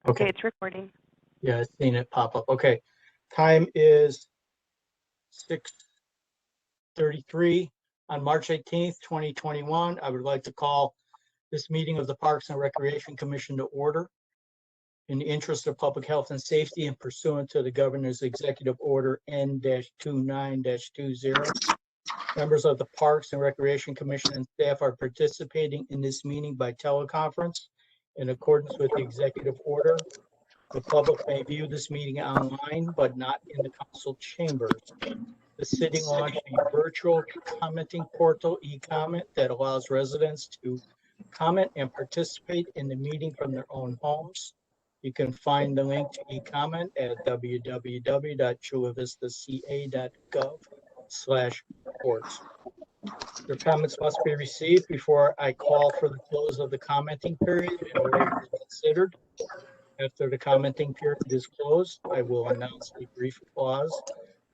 Okay, Okay, it's recording. yeah, I've seen it pop up. Okay, time is 6:33 on March 18th, 2021. I would like to call this meeting of the Parks and Recreation Commission to order. In the interest of public health and safety and pursuant to the governor's executive order N-29-20, members of the Parks and Recreation Commission and staff are participating in this meeting by teleconference in accordance with the executive order. The public may view this meeting online, but not in the council chambers. The city launched a virtual commenting portal, e-comment, that allows residents to comment and participate in the meeting from their own homes. You can find the link to e-comment at www.chulavistaca.gov/reports. Your comments must be received before I call for the close of the commenting period in order to be considered. After the commenting period is closed, I will announce a brief pause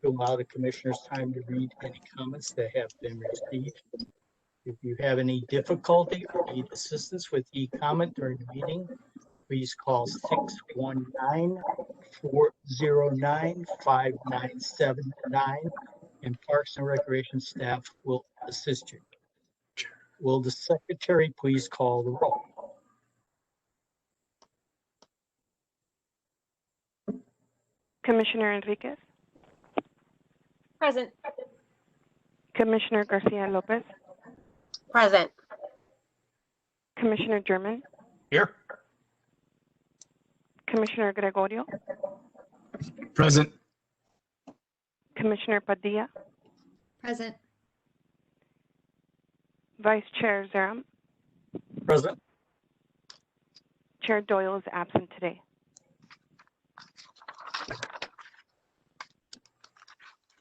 to allow the commissioners time to read any comments that have been received. If you have any difficulty or need assistance with e-comment during the meeting, please call 619-409-5979 and Parks and Recreation staff will assist you. Will the secretary please call the roll? Commissioner Enriquez, Present. Commissioner Garcia Lopez, Present. Commissioner German, Here. Commissioner Gregorio, Present. Commissioner Padilla, Present. Vice Chair Zeram. Present. Chair Doyle is absent today.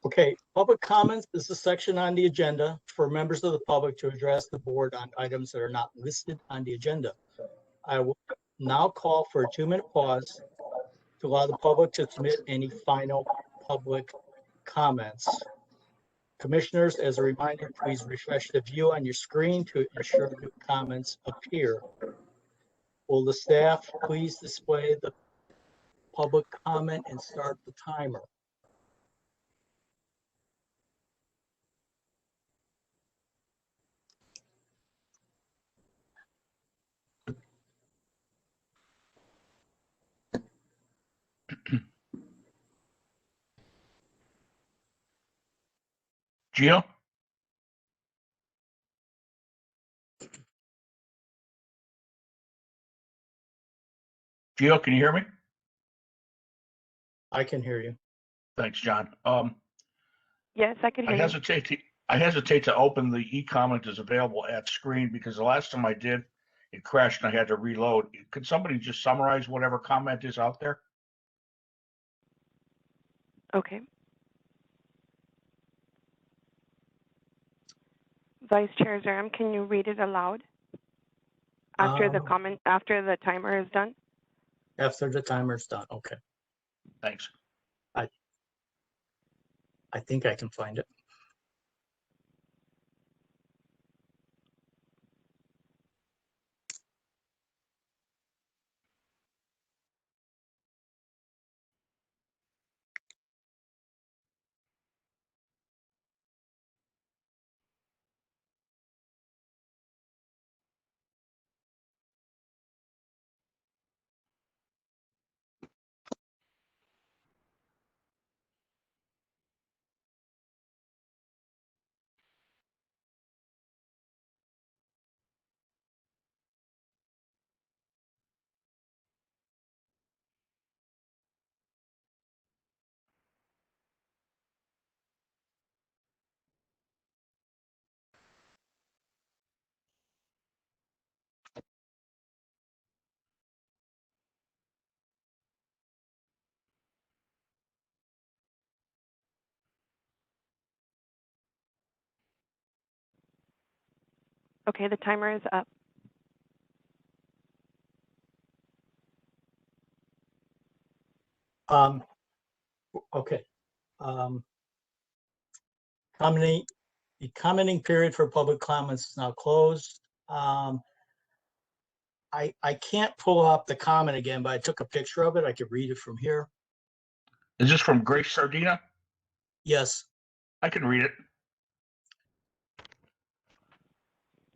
Okay, public comments is the section on the agenda for members of the public to address the board on items that are not listed on the agenda. I will now call for a 2-minute pause to allow the public to submit any final public comments. Commissioners, as a reminder, please refresh the view on your screen to ensure new comments appear. Will the staff please display the public comment and start the timer? Gio? Gio, can you hear me? I can hear you. Thanks, John. Yes, I can I hear you. hesitate to open the e-comment as available at screen because the last time I did, it crashed and I had to reload. Could somebody just summarize whatever comment is out there? Okay. Vice Chair Zeram, can you read it aloud after the comment, after the timer is done? After the timer's done, okay. Thanks. I think I can find it. Okay, the timer is up. Okay. The commenting period for public comments is now closed. I can't pull up the comment again, but I took a picture of it. I could read it from here. Is this from Grace Sardina? Yes. I can read it.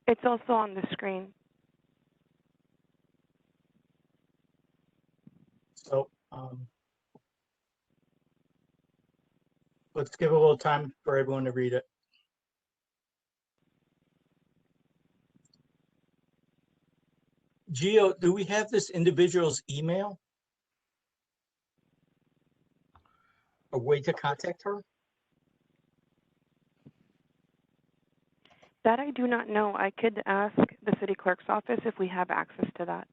It's also on the screen. So let's give a little time for everyone to read it. Gio, do we have this individual's email? A way to contact her? That I do not know. I could ask the city clerk's office if we have access to that.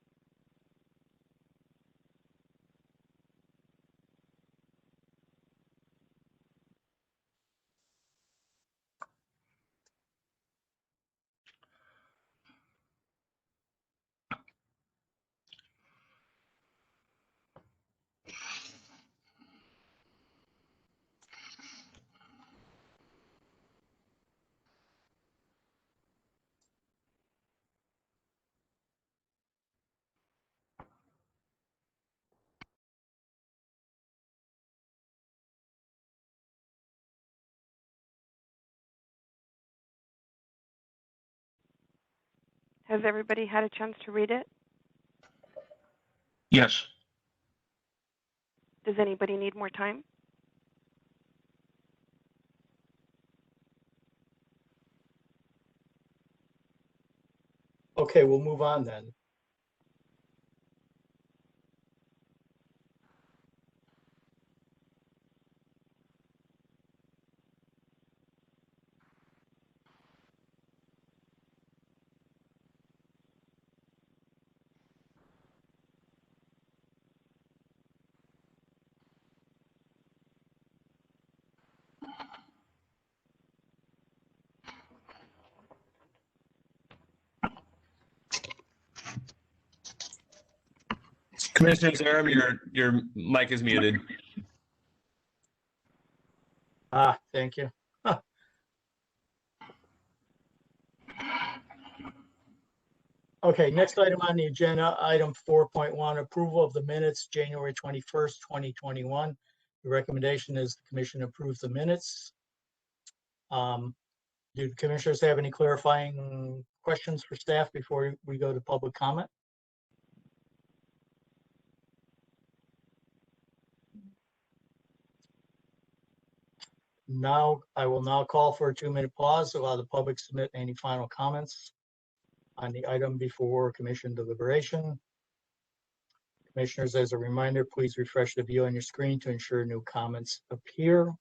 Has everybody had a chance to read it? Yes. Does anybody need more time? Okay, we'll move on then. Commissioner Zarum, your mic is muted. Thank you. Okay, next item on the agenda, item 4.1, approval of the minutes, January 21st, 2021. The recommendation is the commission approves the minutes. Do the commissioners have any clarifying questions for staff before we go to public comment? Now, I will now call for a 2-minute pause to allow the public to submit any final comments on the item before commission deliberation. Commissioners, as a reminder, please refresh the view on your screen to ensure new comments appear.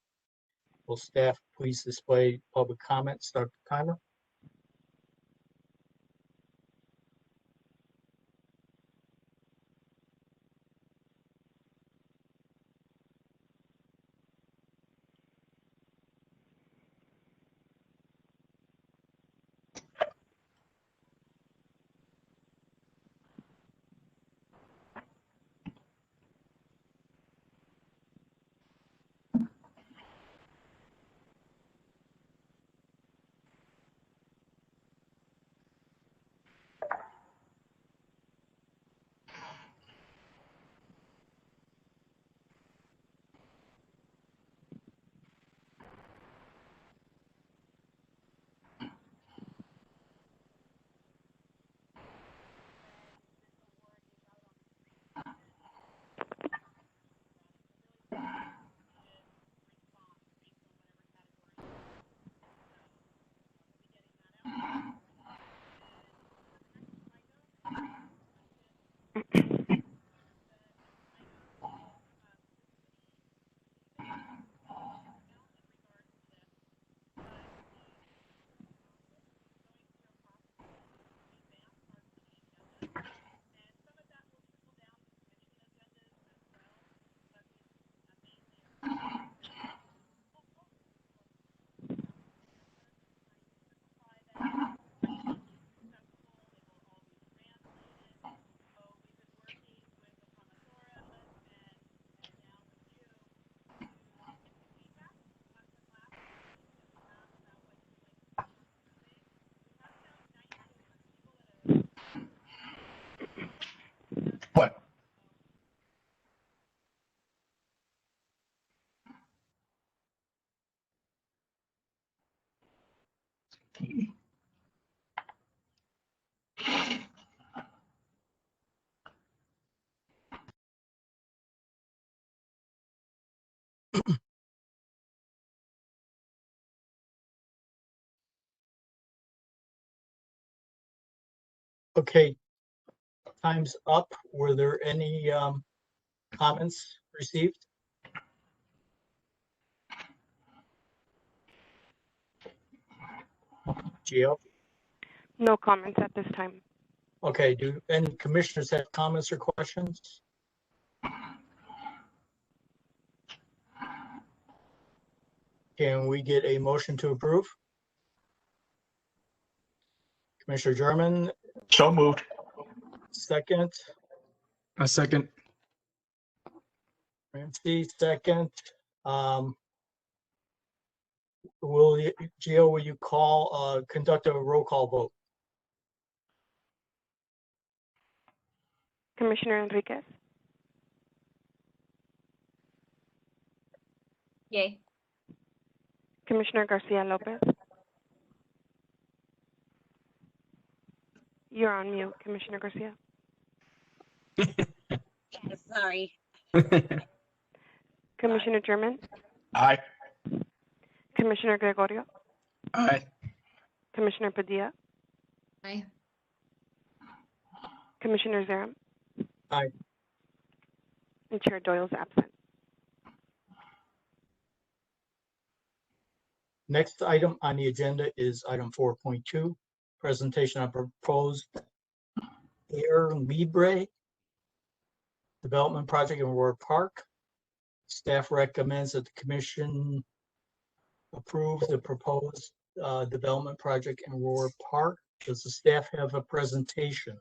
Will staff please display public comment, start the timer? Okay, time's up. Were there any comments received? Gio? No comments at this time. Okay, do any commissioners have comments or questions? Can we get a motion to approve? Commissioner German, So moved. second. A second. Ramsey, second. Gio, will you conduct a roll call vote? Commissioner Enriquez, Yay. Commissioner Garcia Lopez. You're on mute, Commissioner Garcia. Sorry. Commissioner German, Aye. Commissioner Gregorio, Aye. Commissioner Padilla, Aye. Commissioner Zaram. Aye. And Chair Doyle's absent. Next item on the agenda is item 4.2, presentation on proposed Air Libre development project in Aurora Park. Staff recommends that the commission approve the proposed development project in Aurora Park. Does the staff have a presentation?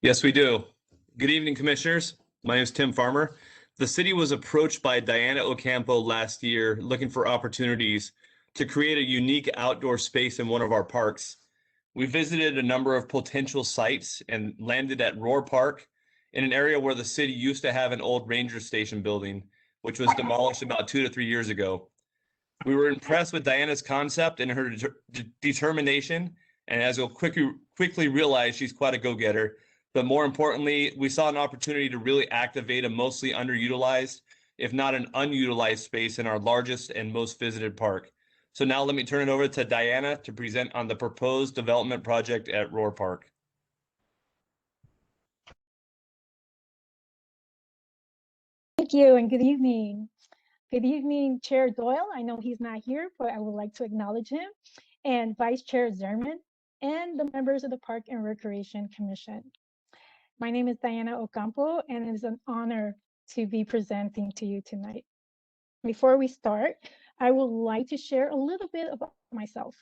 Yes, we do. Good evening, commissioners. My name is Tim Farmer. The city was approached by Diana Ocampo last year looking for opportunities to create a unique outdoor space in one of our parks. We visited a number of potential sites and landed at Roar Park in an area where the city used to have an old ranger station building, which was demolished about 2 to 3 years ago. We were impressed with Diana's concept and her determination, and as you'll quickly realize, she's quite a go-getter. But more importantly, we saw an opportunity to really activate a mostly underutilized, if not an unutilized space in our largest and most visited park. So now let me turn it over to Diana to present on the proposed development project at Roar Park. Thank you and good evening. Good evening, Chair Doyle. I know he's not here, but I would like to acknowledge him, and Vice Chair Zerman, and the members of the Park and Recreation Commission. My name is Diana Ocampo, and it is an honor to be presenting to you tonight. Before we start, I would like to share a little bit about myself.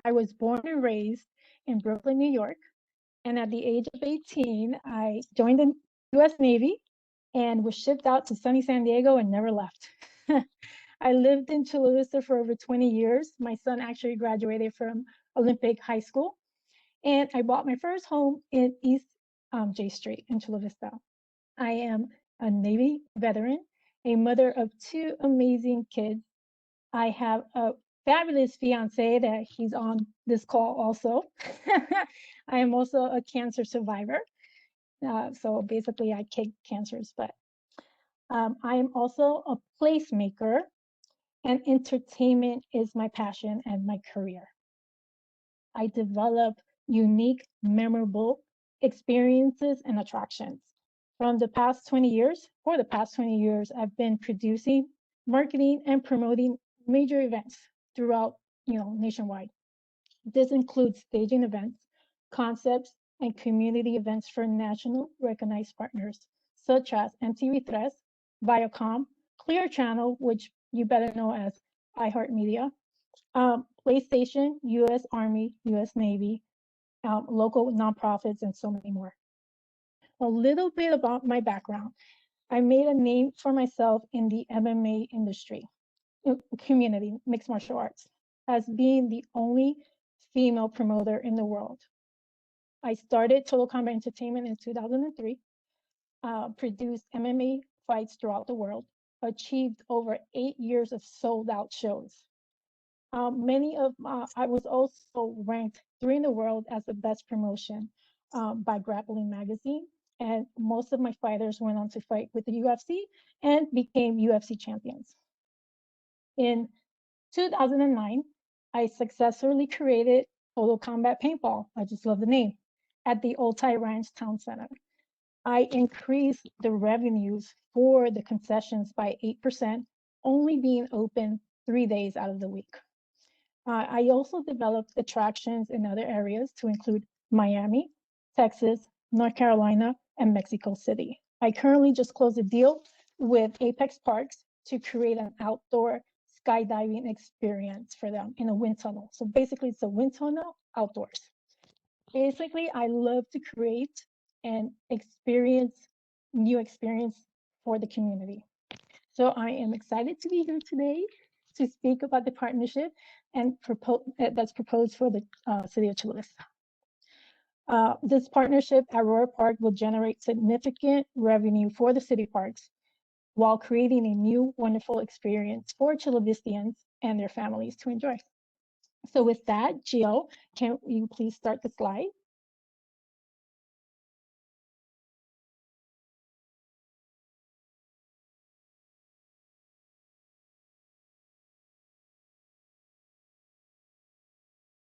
I was born and raised in Brooklyn, New York, and at the age of 18, I joined the U.S. Navy and was shipped out to sunny San Diego and never left. I lived in Chula Vista for over 20 years. My son actually graduated from Olympic High School, and I bought my first home in East J Street in Chula Vista. I am a Navy veteran, a mother of 2 amazing kids. I have a fabulous fiance that he's on this call also. I am also a cancer survivor. So basically I kick cancers, but I am also a placemaker, and entertainment is my passion and my career. I develop unique, memorable experiences and attractions. For the past 20 years, I've been producing, marketing, and promoting major events throughout, nationwide. This includes staging events, concepts, and community events for national recognized partners, such as MTV3, Viacom, Clear Channel, which you better know as iHeartMedia, PlayStation, U.S. Army, U.S. Navy, local nonprofits, and so many more. A little bit about my background. I made a name for myself in the MMA industry, community, mixed martial arts, as being the only female promoter in the world. I started Total Combat Entertainment in 2003, produced MMA fights throughout the world, achieved over 8 years of sold out shows. I was also ranked 3 in the world as the best promotion by Grappling Magazine. And most of my fighters went on to fight with the UFC and became UFC champions. In 2009, I successfully created Total Combat Paintball. I just love the name, at the Old Thai Ranch Town Center. I increased the revenues for the concessions by 8%, only being open 3 days out of the week. I also developed attractions in other areas to include Miami, Texas, North Carolina, and Mexico City. I currently just closed a deal with Apex Parks to create an outdoor skydiving experience for them in a wind tunnel. So basically it's a wind tunnel outdoors. Basically, I love to create and new experience for the community. So I am excited to be here today to speak about the partnership and that's proposed for the city of Chula. This partnership at Aurora Park will generate significant revenue for the city parks while creating a new wonderful experience for Chula Vistians and their families to enjoy. So with that, Gio, can you please start the slide?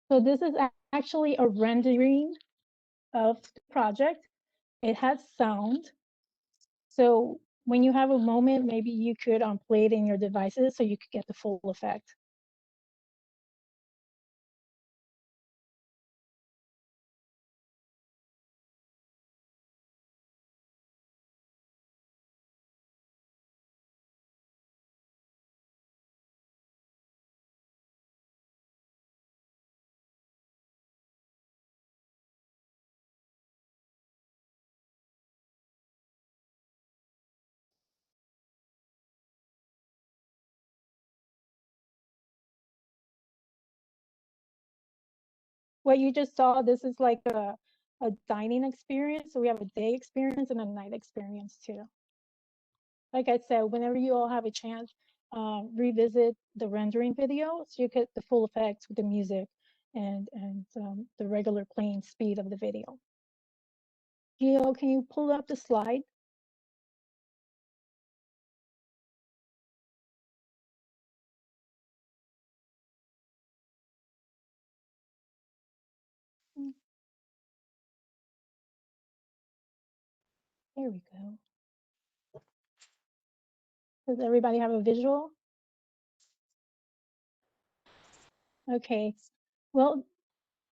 So this is actually a rendering of the project. It has sound. So when you have a moment, maybe you could play it in your devices so you could get the full effect. What you just saw, this is like a dining experience. So we have a day experience and a night experience too. Like I said, whenever you all have a chance, revisit the rendering video so you get the full effects with the music and the regular playing speed of the video. Gio, can you pull up the slide? There we go. Does everybody have a visual? Okay. Well,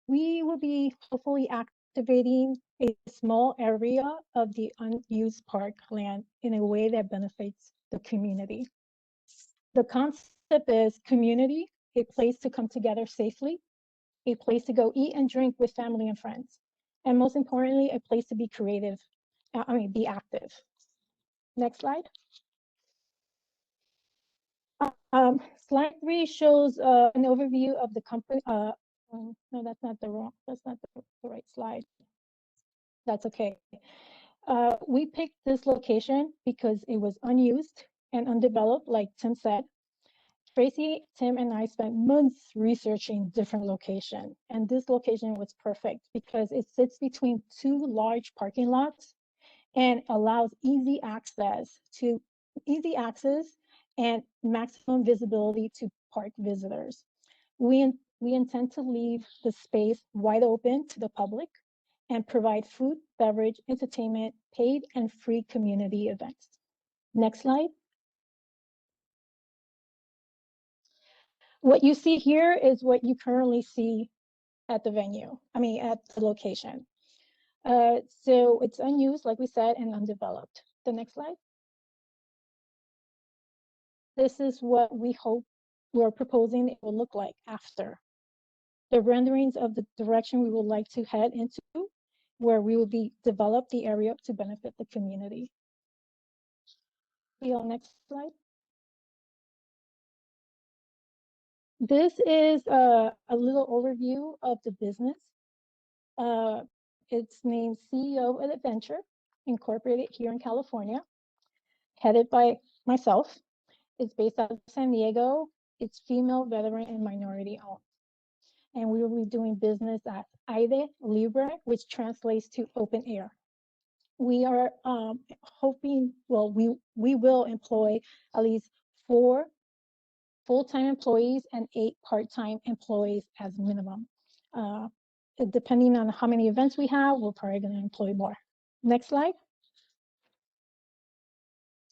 we will be hopefully activating a small area of the unused park land in a way that benefits the community. The concept is community, a place to come together safely, a place to go eat and drink with family and friends, and most importantly, a place to be creative, be active. Next slide. Slide 3 shows an overview of the company. No, that's not the right slide. That's okay. We picked this location because it was unused and undeveloped, like Tim said. Tracy, Tim, and I spent months researching different locations, and this location was perfect because it sits between 2 large parking lots and allows easy access and maximum visibility to park visitors. We intend to leave the space wide open to the public and provide food, beverage, entertainment, paid and free community events. Next slide. What you see here is what you currently see at the venue, at the location. So it's unused, like we said, and undeveloped. The next slide. This is what we're proposing it will look like after. The renderings of the direction we would like to head into, where we will develop the area to benefit the community. Next slide. This is a little overview of the business. It's named CEO of Adventure, incorporated here in California, headed by myself. It's based out of San Diego. It's female, veteran, and minority owned. And we will be doing business at Aire Libre, which translates to open air. We are hoping, well, we will employ at least 4 full-time employees and 8 part-time employees as minimum. Depending on how many events we have, we're probably going to employ more. Next slide.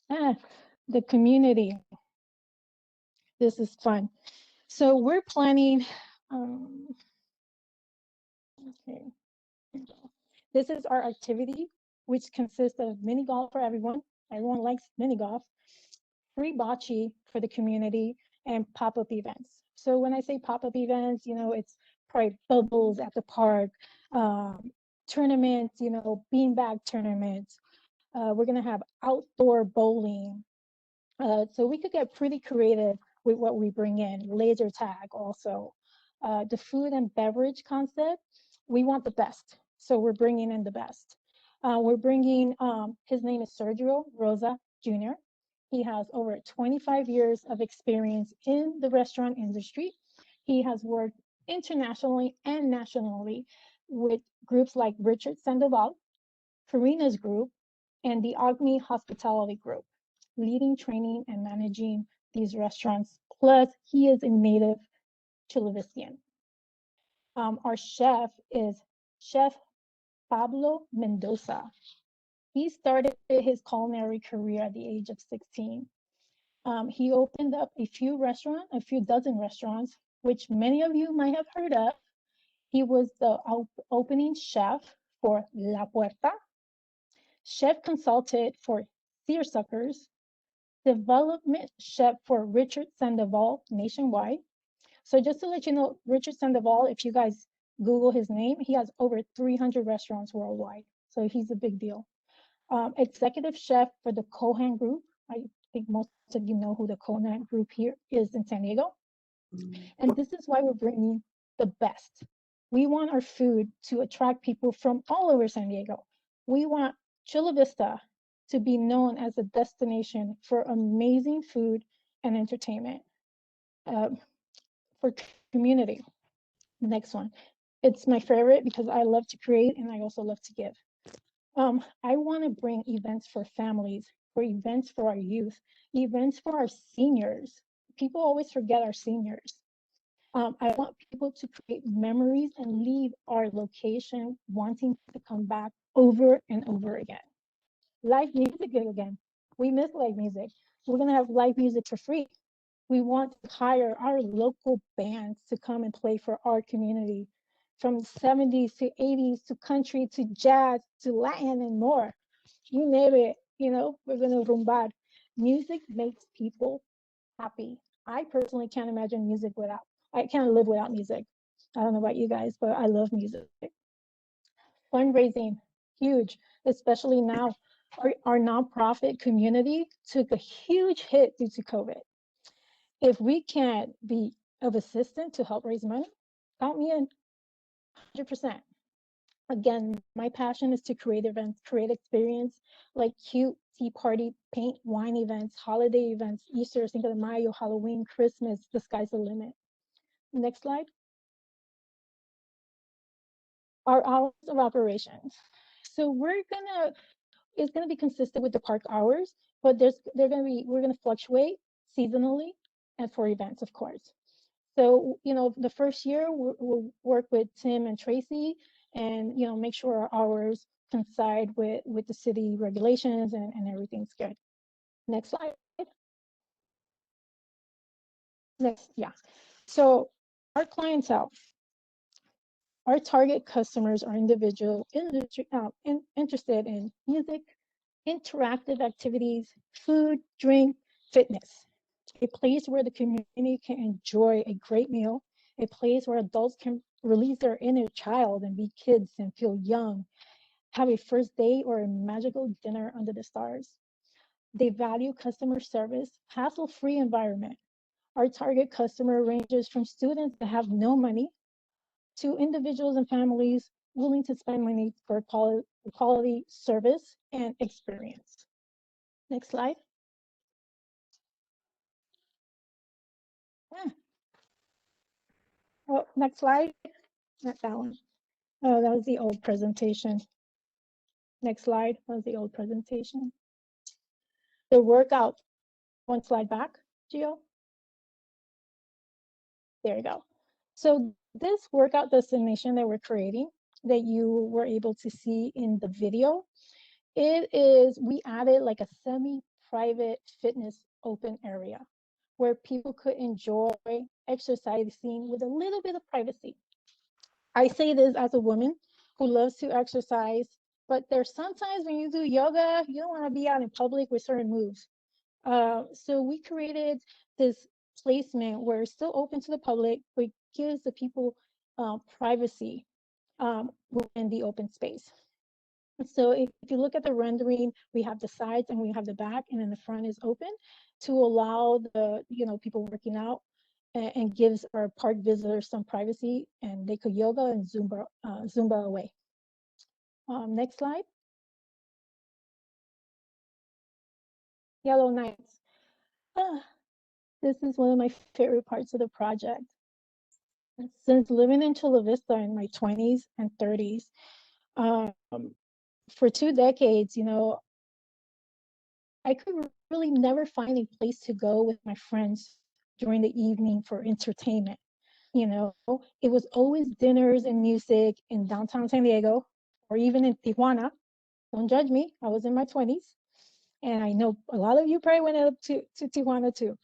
The community. This is fun. So we're planning, okay. This is our activity, which consists of mini golf for everyone. Everyone likes mini golf. Free bocce for the community and pop-up events. So when I say pop-up events, you know, it's probably bubbles at the park, tournaments, you know, beanbag tournaments. We're gonna have outdoor bowling. So we could get pretty creative with what we bring in. Laser tag also. The food and beverage concept, we want the best. So we're bringing in the best. We're bringing, his name is Sergio Rosa Jr. He has over 25 years of experience in the restaurant industry. He has worked internationally and nationally with groups like Richard Sandoval, Karina's group, and the Agni Hospitality Group, leading, training, and managing these restaurants. Plus, he is a native Chula Vistian. Our chef is Chef Pablo Mendoza. He started his culinary career at the age of 16. He opened up a few dozen restaurants, which many of you might have heard of. He was the opening chef for La Puerta, chef consultant for Seersuckers, development chef for Richard Sandoval nationwide. So just to let you know, Richard Sandoval, if you guys Google his name, he has over 300 restaurants worldwide. So he's a big deal. Executive chef for the Cohan Group. I think most of you know who the Cohan Group here is in San Diego. And this is why we're bringing the best. We want our food to attract people from all over San Diego. We want Chula Vista to be known as a destination for amazing food and entertainment for community. Next one. It's my favorite because I love to create and I also love to give. I want to bring events for families, for events for our youth, events for our seniors. People always forget our seniors. I want people to create memories and leave our location wanting to come back over and over again. Live music again. We miss live music. We're going to have live music for free. We want to hire our local bands to come and play for our community, from 70s to 80s to country to jazz to Latin and more. You name it, you know, we're going to rumbar. Music makes people happy. I personally can't imagine music without, I can't live without music. I don't know about you guys, but I love music. Fundraising, huge, especially now. Our nonprofit community took a huge hit due to COVID. If we can't be of assistance to help raise money, count me in, 100%. Again, my passion is to create events, create experience like cute tea party, paint, wine events, holiday events, Easter, Cinco de Mayo, Halloween, Christmas, the sky's the limit. Next slide. Our hours of operations. So it's gonna be consistent with the park hours, but we're gonna fluctuate seasonally and for events, of course. So, you know, the first year we'll work with Tim and Tracy and, you know, make sure our hours coincide with the city regulations and everything's good. Next slide. Next, yeah. So our clientele, our target customers are individual interested in music, interactive activities, food, drink, fitness. A place where the community can enjoy a great meal, a place where adults can release their inner child and be kids and feel young, have a first date or a magical dinner under the stars. They value customer service, hassle-free environment. Our target customer ranges from students that have no money to individuals and families willing to spend money for quality service and experience. Next slide. Oh, next slide. Not that one. Oh, that was the old presentation. Next slide. That was the old presentation. The workout. One slide back, Gio. There you go. So this workout destination that we're creating, that you were able to see in the video, we added like a semi-private fitness open area where people could enjoy exercising with a little bit of privacy. I say this as a woman who loves to exercise, but there's sometimes when you do yoga, you don't want to be out in public with certain moves. So we created this placement where it's still open to the public, but gives the people privacy within the open space. So if you look at the rendering, we have the sides and we have the back, and then the front is open to allow the people working out and gives our park visitors some privacy, and they could yoga and Zumba away. Next slide. Yellow Nights. This is one of my favorite parts of the project. Since living in Chula Vista in my 20s and 30s, for 2 decades, I could really never find a place to go with my friends during the evening for entertainment. It was always dinners and music in downtown San Diego or even in Tijuana. Don't judge me, I was in my 20s. And I know a lot of you probably went up to Tijuana too.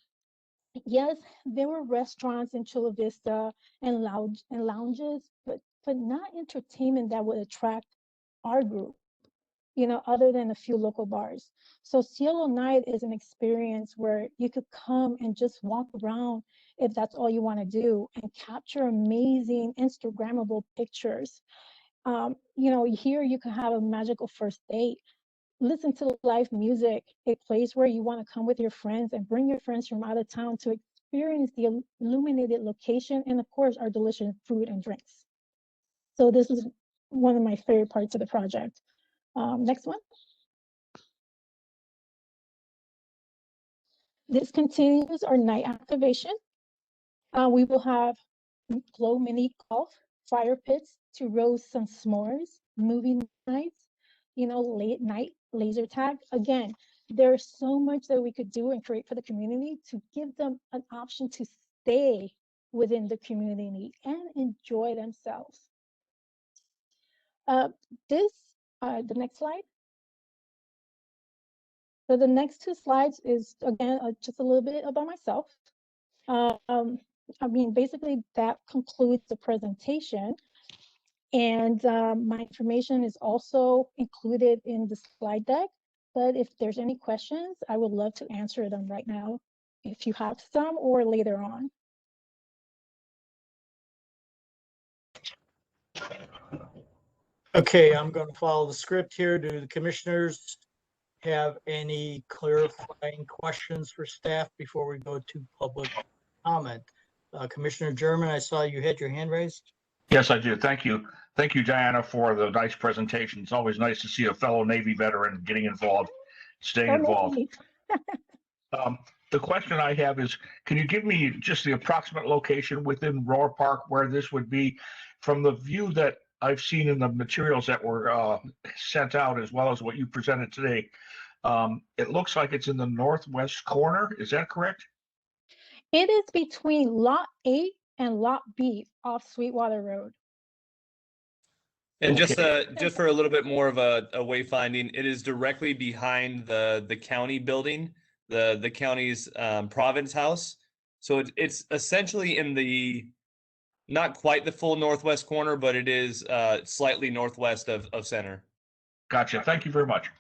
Yes, there were restaurants in Chula Vista and lounges, but not entertainment that would attract our group, other than a few local bars. So Cielo Night is an experience where you could come and just walk around if that's all you want to do and capture amazing Instagrammable pictures. Here you can have a magical first date. Listen to live music, a place where you want to come with your friends and bring your friends from out of town to experience the illuminated location and, of course, our delicious food and drinks. So this is one of my favorite parts of the project. Next one. This continues our night activation. We will have glow mini golf, fire pits to roast some s'mores, movie nights, late night laser tag. Again, there's so much that we could do and create for the community to give them an option to stay within the community and enjoy themselves. The next slide. So the next 2 slides is, again, just a little bit about myself. Basically that concludes the presentation. And my information is also included in the slide deck. But if there's any questions, I would love to answer them right now, if you have some, or later on. Okay, I'm going to follow the script here. Do the commissioners have any clarifying questions for staff before we go to public comment? Commissioner German, I saw you had your hand raised. Yes, I do. Thank you. Thank you, Diana, for the nice presentation. It's always nice to see a fellow Navy veteran getting involved, staying involved. The question I have is, can you give me just the approximate location within Roar Park where this would be? From the view that I've seen in the materials that were sent out, as well as what you presented today, it looks like it's in the northwest corner. Is that correct? It is between Lot 8 and Lot B off Sweetwater Road. And Okay. just for a little bit more of a wayfinding, it is directly behind the county building, the county's Province House. So it's essentially in the, not quite the full northwest corner, but it is slightly northwest of center. Gotcha. Thank you very much.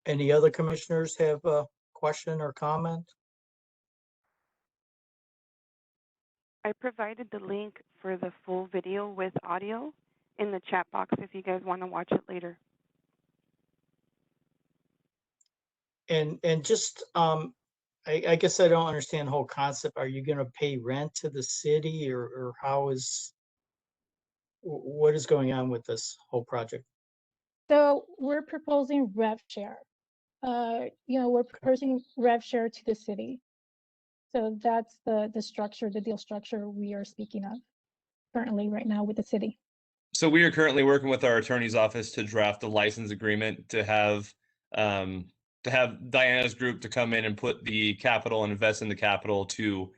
Any other commissioners have a question or comment? I provided the link for the full video with audio in the chat box if you guys want to watch it later. And just, I guess I don't understand the whole concept. Are you going to pay rent to the city, or what is going on with this whole project? So we're proposing rev share. we're proposing rev share to the city. So that's the structure, the deal structure we are speaking of currently right now with the city. So we are currently working with our attorney's office to draft a license agreement to have Diana's group to come in and put the capital and invest in the capital to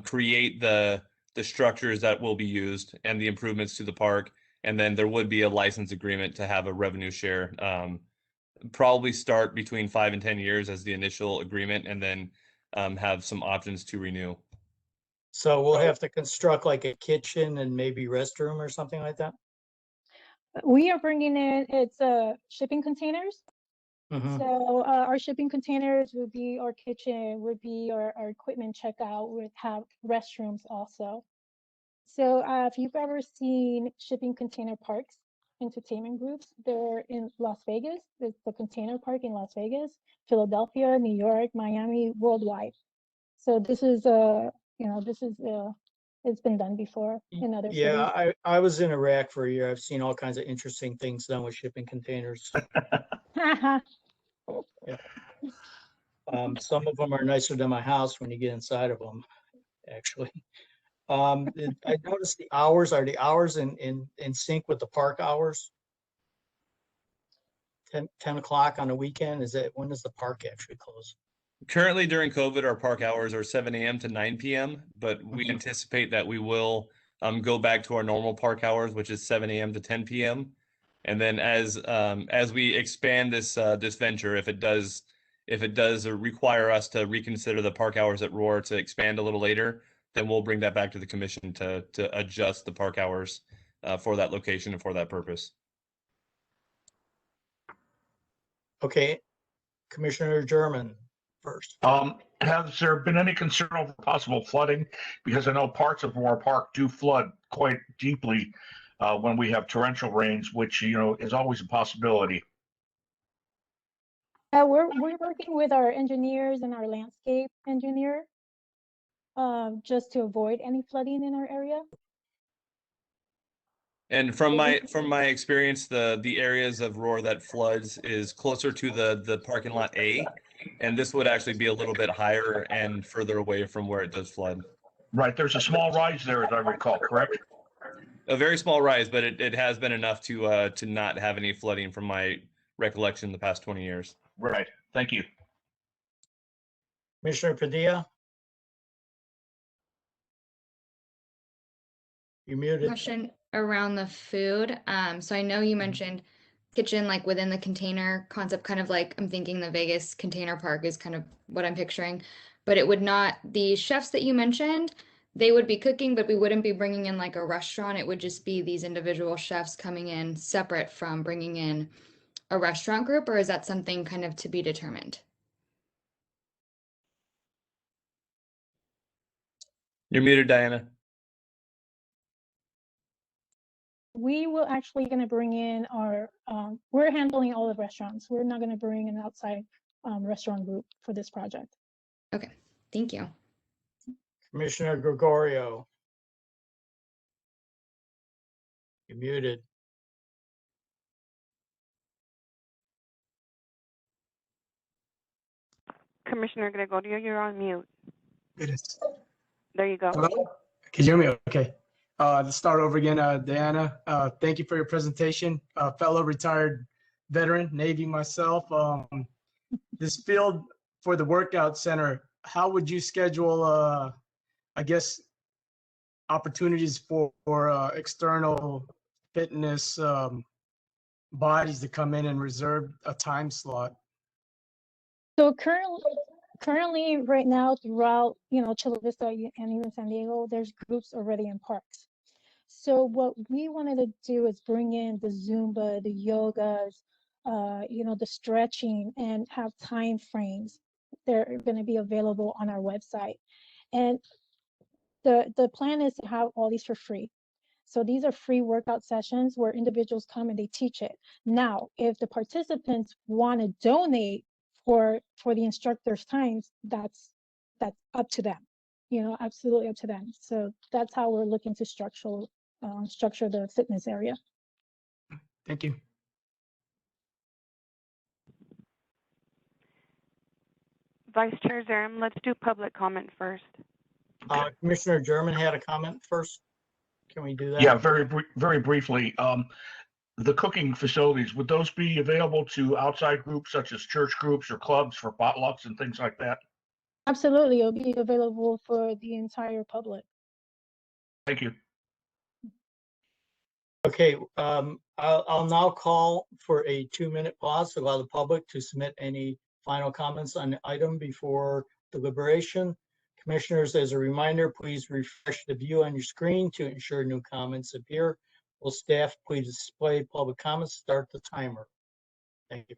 create the structures that will be used and the improvements to the park. And then there would be a license agreement to have a revenue share. Probably start between 5 and 10 years as the initial agreement, and then have some options to renew. So we'll have to construct like a kitchen and maybe restroom or something like that? We are bringing in, it's shipping containers. Mhm. So our shipping containers would be our kitchen, would be our equipment checkout, would have restrooms also. So if you've ever seen shipping container parks, entertainment groups, they're in Las Vegas. It's the container park in Las Vegas, Philadelphia, New York, Miami, worldwide. So this is it's been done before in other cities. Yeah, I was in Iraq for a year. I've seen all kinds of interesting things done with shipping containers. Some of them are nicer than my house when you get inside of them, actually. I noticed the hours, are the hours in sync with the park hours? 10 o'clock on the weekend, when does the park actually close? Currently during COVID, our park hours are 7 a.m. to 9 p.m., but we anticipate that we will go back to our normal park hours, which is 7 a.m. to 10 p.m. And then as we expand this venture, if it does require us to reconsider the park hours at Roar to expand a little later, then we'll bring that back to the commission to adjust the park hours for that location and for that purpose. Okay, Commissioner German first. Has there been any concern over possible flooding? Because I know parts of Roar Park do flood quite deeply when we have torrential rains, which is always a possibility. We're working with our engineers and our landscape engineer just to avoid any flooding in our area. And from my experience, the areas of Roar that floods is closer to the parking lot A, and this would actually be a little bit higher and further away from where it does flood. Right, there's a small rise there, as I recall, correct? A very small rise, but it has been enough to not have any flooding from my recollection in the past 20 years. Right, thank you. Commissioner Padilla? You're muted. Question around the food. So I know you mentioned kitchen like within the container concept, kind of like I'm thinking the Vegas container park is kind of what I'm picturing, but it would not, the chefs that you mentioned, they would be cooking, but we wouldn't be bringing in like a restaurant. It would just be these individual chefs coming in separate from bringing in a restaurant group, or is that something kind of to be determined? You're muted, Diana. We will actually going to bring in our, we're handling all the restaurants. We're not going to bring an outside restaurant group for this project. Okay, thank you. Commissioner Gregorio? You're muted. Commissioner Gregorio, you're on mute. It is. There you go. Hello? Can you hear me? Okay. Let's start over again. Diana, thank you for your presentation. Fellow retired veteran, Navy myself. This field for the workout center, how would you schedule, I guess, opportunities for external fitness bodies to come in and reserve a time slot? So currently right now throughout, Chula Vista and even San Diego, there's groups already in parks. So what we wanted to do is bring in the Zumba, the yogas, the stretching, and have time frames. They're going to be available on our website. And the plan is to have all these for free. So these are free workout sessions where individuals come and they teach it. Now, if the participants want to donate for the instructor's times, that's up to them, absolutely up to them. So that's how we're looking to structure the fitness area. Thank you. Vice Chair Zarum, let's do public comment first. Commissioner German had a comment first. Can we do that? Yeah, very briefly. The cooking facilities, would those be available to outside groups such as church groups or clubs for potlucks and things like that? Absolutely, it'll be available for the entire public. Thank you. Okay, I'll now call for a 2-minute pause to allow the public to submit any final comments on the item before deliberation. Commissioners, as a reminder, please refresh the view on your screen to ensure new comments appear. Will staff please display public comments? Start the timer. Thank you.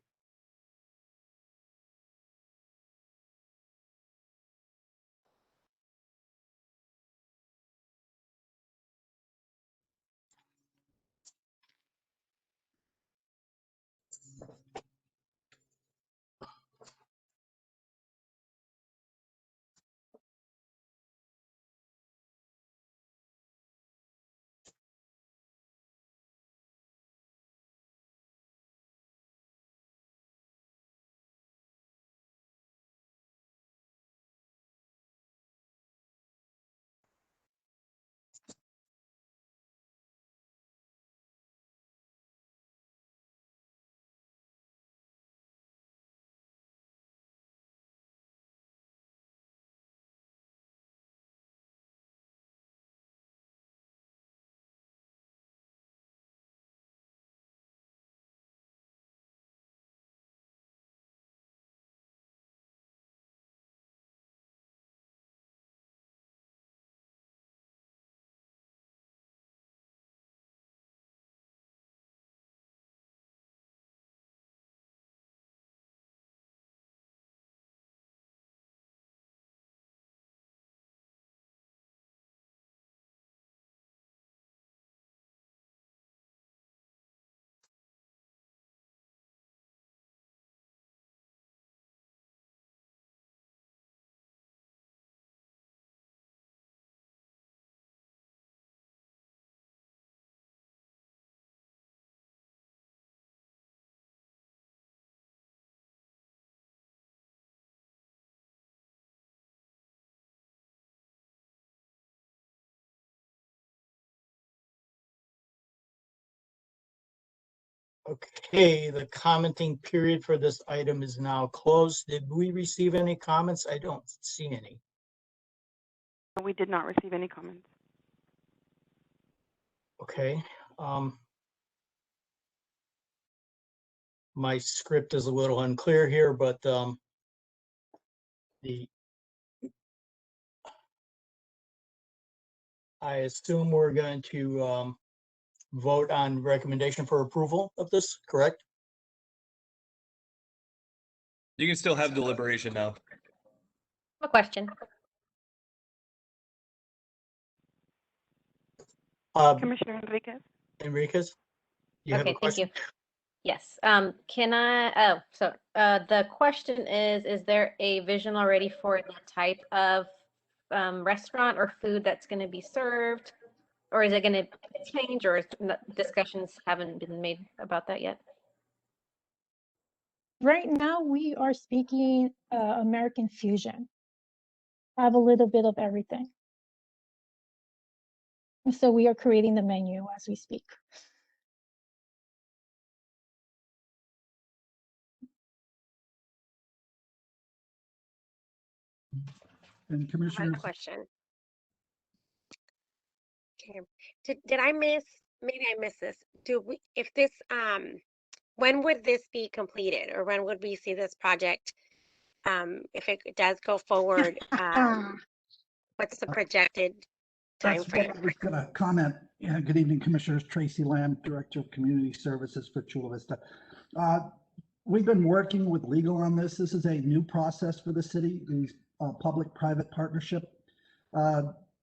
Okay, the commenting period for this item is now closed. Did we receive any comments? I don't see any. We did not receive any comments. Okay. My script is a little unclear here, but I assume we're going to vote on recommendation for approval of this, correct? You can still have deliberation now. A question. Commissioner Enriquez, you have a Okay, thank question? you. Yes. The question is there a vision already for the type of restaurant or food that's going to be served? Or is it going to change, or discussions haven't been made about that yet? Right now, we are speaking American fusion. I have a little bit of everything. So we are creating the menu as we speak. And Commissioners. Question. Okay. Did I miss? Maybe I missed this. When would this be completed, or when would we see this project? If it does go forward, what's the projected time frame? I was going to comment. Good evening, Commissioners. Tracy Lamb, Director of Community Services for Chula Vista. We've been working with legal on this. This is a new process for the city, the public-private partnership.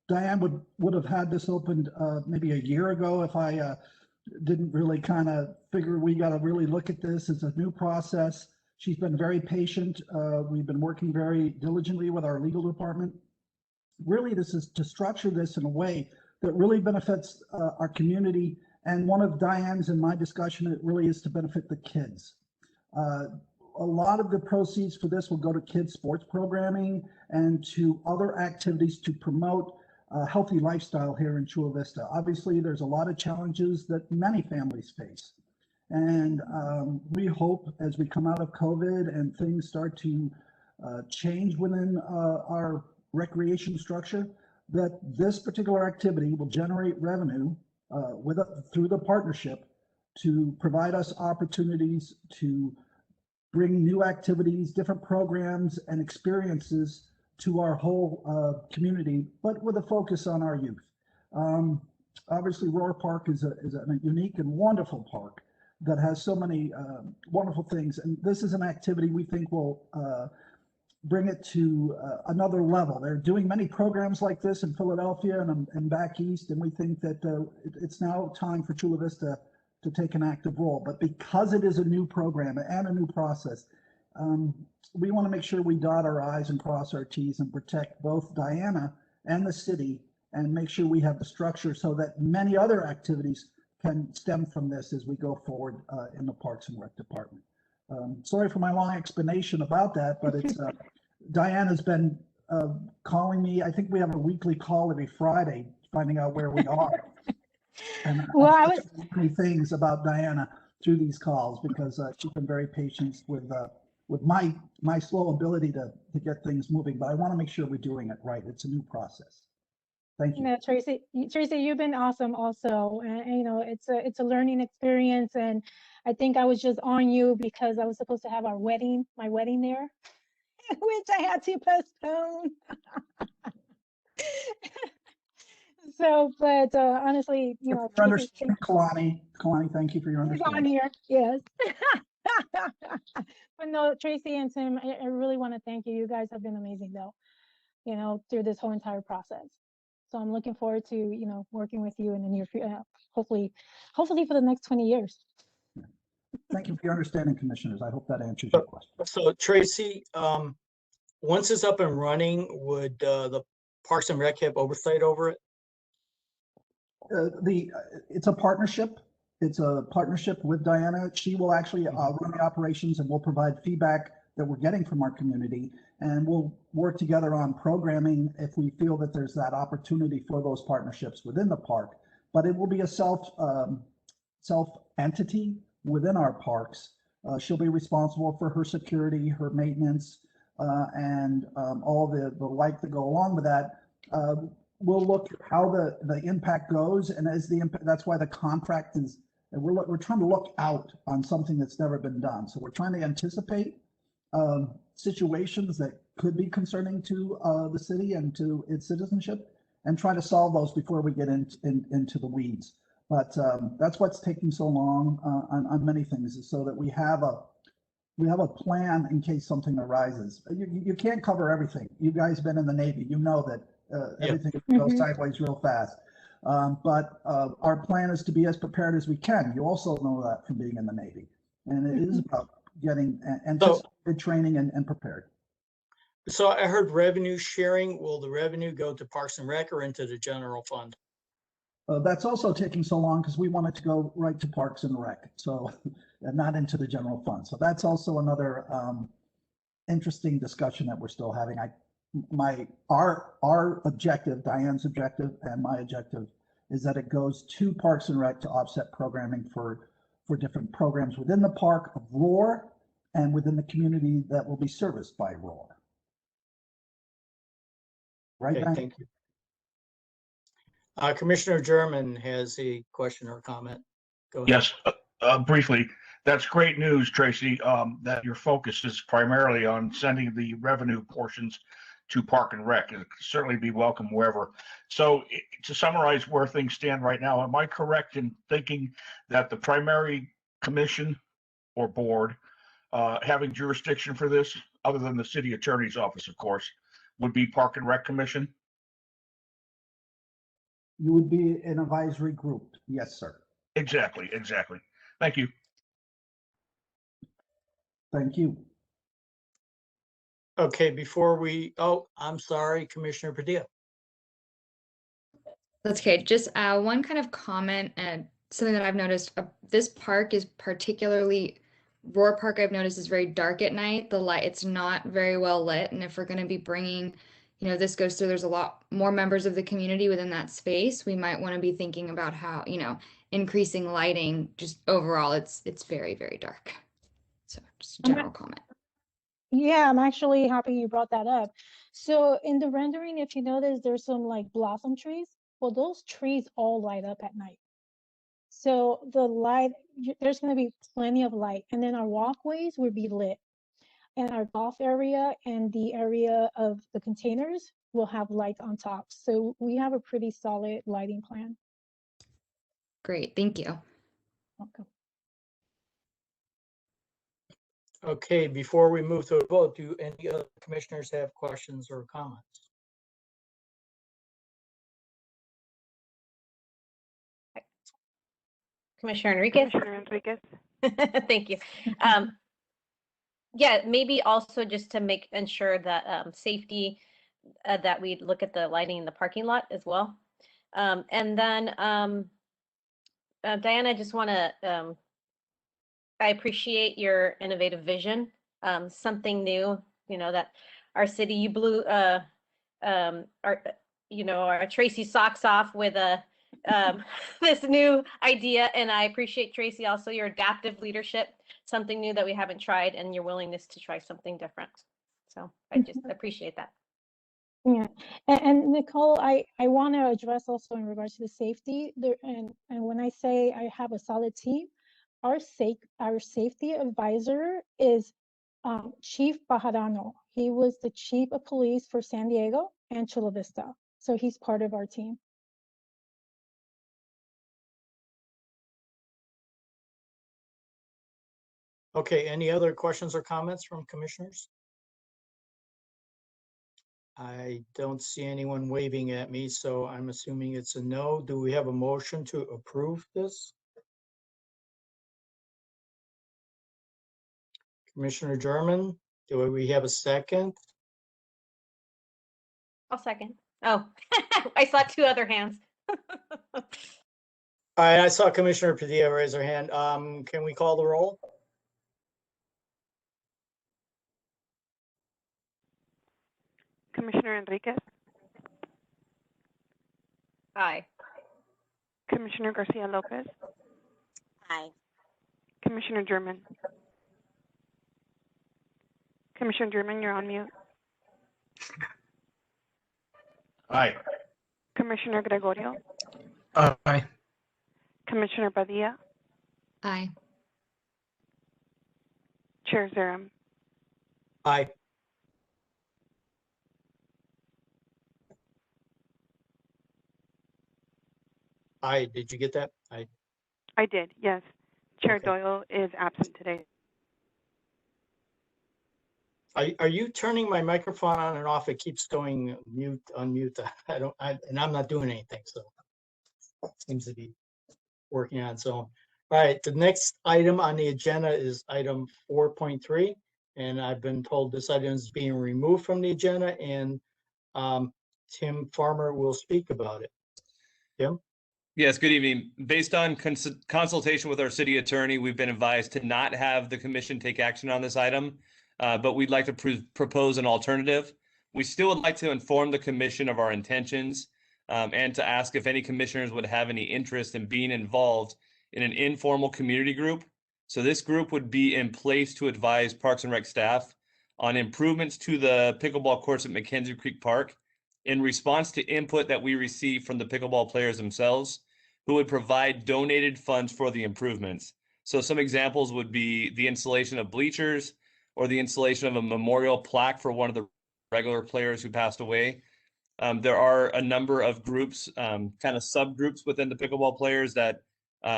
Diane would have had this opened maybe a year ago if I didn't really kind of figure we got to really look at this. It's a new process. She's been very patient. We've been working very diligently with our legal department. Really, this is to structure this in a way that really benefits our community. And one of Diane's and my discussion, it really is to benefit the kids. a lot of the proceeds for this will go to kids sports programming and to other activities to promote a healthy lifestyle here in Chula Vista. Obviously, there's a lot of challenges that many families face. And we hope as we come out of COVID and things start to change within our recreation structure, that this particular activity will generate revenue through the partnership to provide us opportunities to bring new activities, different programs and experiences to our whole community, but with a focus on our youth. Obviously, Roar Park is a unique and wonderful park that has so many wonderful things. And this is an activity we think will bring it to another level. They're doing many programs like this in Philadelphia and back east, and we think that it's now time for Chula Vista to take an active role. But because it is a new program and a new process, we want to make sure we dot our I's and cross our T's and protect both Diana and the city and make sure we have the structure so that many other activities can stem from this as we go forward in the Parks and Rec Department. Sorry for my long explanation about that, but it's Diana's been calling me. I think we have a weekly call every Friday, finding out where we are. And Well, I was many things about Diana through these calls because she's been very patient with my slow ability to get things moving. But I want to make sure we're doing it right. It's a new process. Thank you. No, Tracy, you've been awesome also. And you know, it's a learning experience. And I think I was just on you because I was supposed to have my wedding there, which I had to postpone. So, but honestly, you know, For understanding, Kalani, thank you for your he's on understanding. here, yes. But no, Tracy and Tim, I really want to thank you. You guys have been amazing though, you know, through this whole entire process. So I'm looking forward to, you know, working with you in the near future, hopefully for the next 20 years. Thank you for your understanding, commissioners. I hope that answers your question. So Tracy, once it's up and running, would the Parks and Rec have oversight over it? It's a partnership. It's a partnership with Diana. She will actually run the operations and will provide feedback that we're getting from our community. And we'll work together on programming if we feel that there's that opportunity for those partnerships within the park. But it will be a self entity within our parks. She'll be responsible for her security, her maintenance, and all the like that go along with that. We'll look at how the impact goes, and as the impact, that's why the contract is. And we're trying to look out on something that's never been done. So we're trying to anticipate situations that could be concerning to the city and to its citizenship, and try to solve those before we get into the weeds. But that's what's taking so long on many things, is so that we have a plan in case something arises. You can't cover everything. You guys have been in the Navy, you know that everything goes sideways real fast. But our plan is to be as prepared as we can. You also know that from being in the Navy. And it is about getting anticipated training and prepared. So I heard revenue sharing. Will the revenue go to Parks and Rec or into the general fund? That's also taking so long because we want it to go right to Parks and Rec, so and not into the general fund. So that's also another interesting discussion that we're still having. Our objective, Diane's objective, and my objective is that it goes to Parks and Rec to offset programming for different programs within the park of Roar and within the community that will be serviced by Roar. Right, Okay, Diane? thank you. Commissioner German has a question or comment. Go ahead. Yes, briefly. That's great news, Tracy, that your focus is primarily on sending the revenue portions to Park and Rec. It could certainly be welcome wherever. So to summarize where things stand right now, am I correct in thinking that the primary commission or board having jurisdiction for this, other than the city attorney's office, of course, would be Park and Rec Commission? You would be an advisory group. Yes, sir. Exactly. Thank you. Thank you. Okay, I'm sorry, Commissioner Padilla. That's okay. Just one kind of comment and something that I've noticed. This park is particularly Roar Park, I've noticed, is very dark at night. It's not very well lit. And if we're going to be bringing, this goes through, there's a lot more members of the community within that space. We might want to be thinking about how, increasing lighting, just overall, it's very, very dark. So just a general comment. Yeah, I'm actually happy you brought that up. So in the rendering, if you notice, there's some like blossom trees. Well, those trees all light up at night. So the light, there's going to be plenty of light. And then our walkways will be lit. And our golf area and the area of the containers will have lights on top. So we have a pretty solid lighting plan. Great, thank you. Welcome. Okay, before we move to a vote, do any other commissioners have questions or comments? Commissioner Enriquez. Commissioner Enriquez. Thank you. Yeah, maybe also just to ensure that safety, that we look at the lighting in the parking lot as well. And then Diana, I just want to, I appreciate your innovative vision, something new, that our city, you blew our Tracy socks off with this new idea. And I appreciate, Tracy, also your adaptive leadership, something new that we haven't tried, and your willingness to try something different. So I just appreciate that. Yeah, and Nicole, I want to address also in regards to the safety there, and when I say I have a solid team, our safety advisor is Chief Bajarano. He was the chief of police for San Diego and Chula Vista, so he's part of our team. Okay, any other questions or comments from commissioners? I don't see anyone waving at me, so I'm assuming it's a no. Do we have a motion to approve this? Commissioner German, do we have a second? I'll second. Oh, I saw two other hands. All right, I saw Commissioner Padilla raise her hand. Can we call the roll? Commissioner Enriquez. Aye. Commissioner Garcia Lopez. Aye. Commissioner German. Commissioner German, you're on mute. Aye. Commissioner Gregorio. Aye. Commissioner Padilla. Aye. Chair Zeram. Aye. Aye, did you get that? I did, yes. Chair Okay. Doyle is absent today. Are you turning my microphone on and off? It keeps going mute, unmute. And I'm not doing anything, so it seems to be working on its own. All right, the next item on the agenda is item 4.3, and I've been told this item is being removed from the agenda, and Tim Farmer will speak about it. Tim? Yes, good evening. Based on consultation with our city attorney, we've been advised to not have the commission take action on this item, but we'd like to propose an alternative. We still would like to inform the commission of our intentions and to ask if any commissioners would have any interest in being involved in an informal community group. So this group would be in place to advise Parks and Rec staff on improvements to the pickleball courts at Mackenzie Creek Park in response to input that we receive from the pickleball players themselves, who would provide donated funds for the improvements. So some examples would be the installation of bleachers or the installation of a memorial plaque for one of the regular players who passed away. There are a number of groups, kind of subgroups within the pickleball players that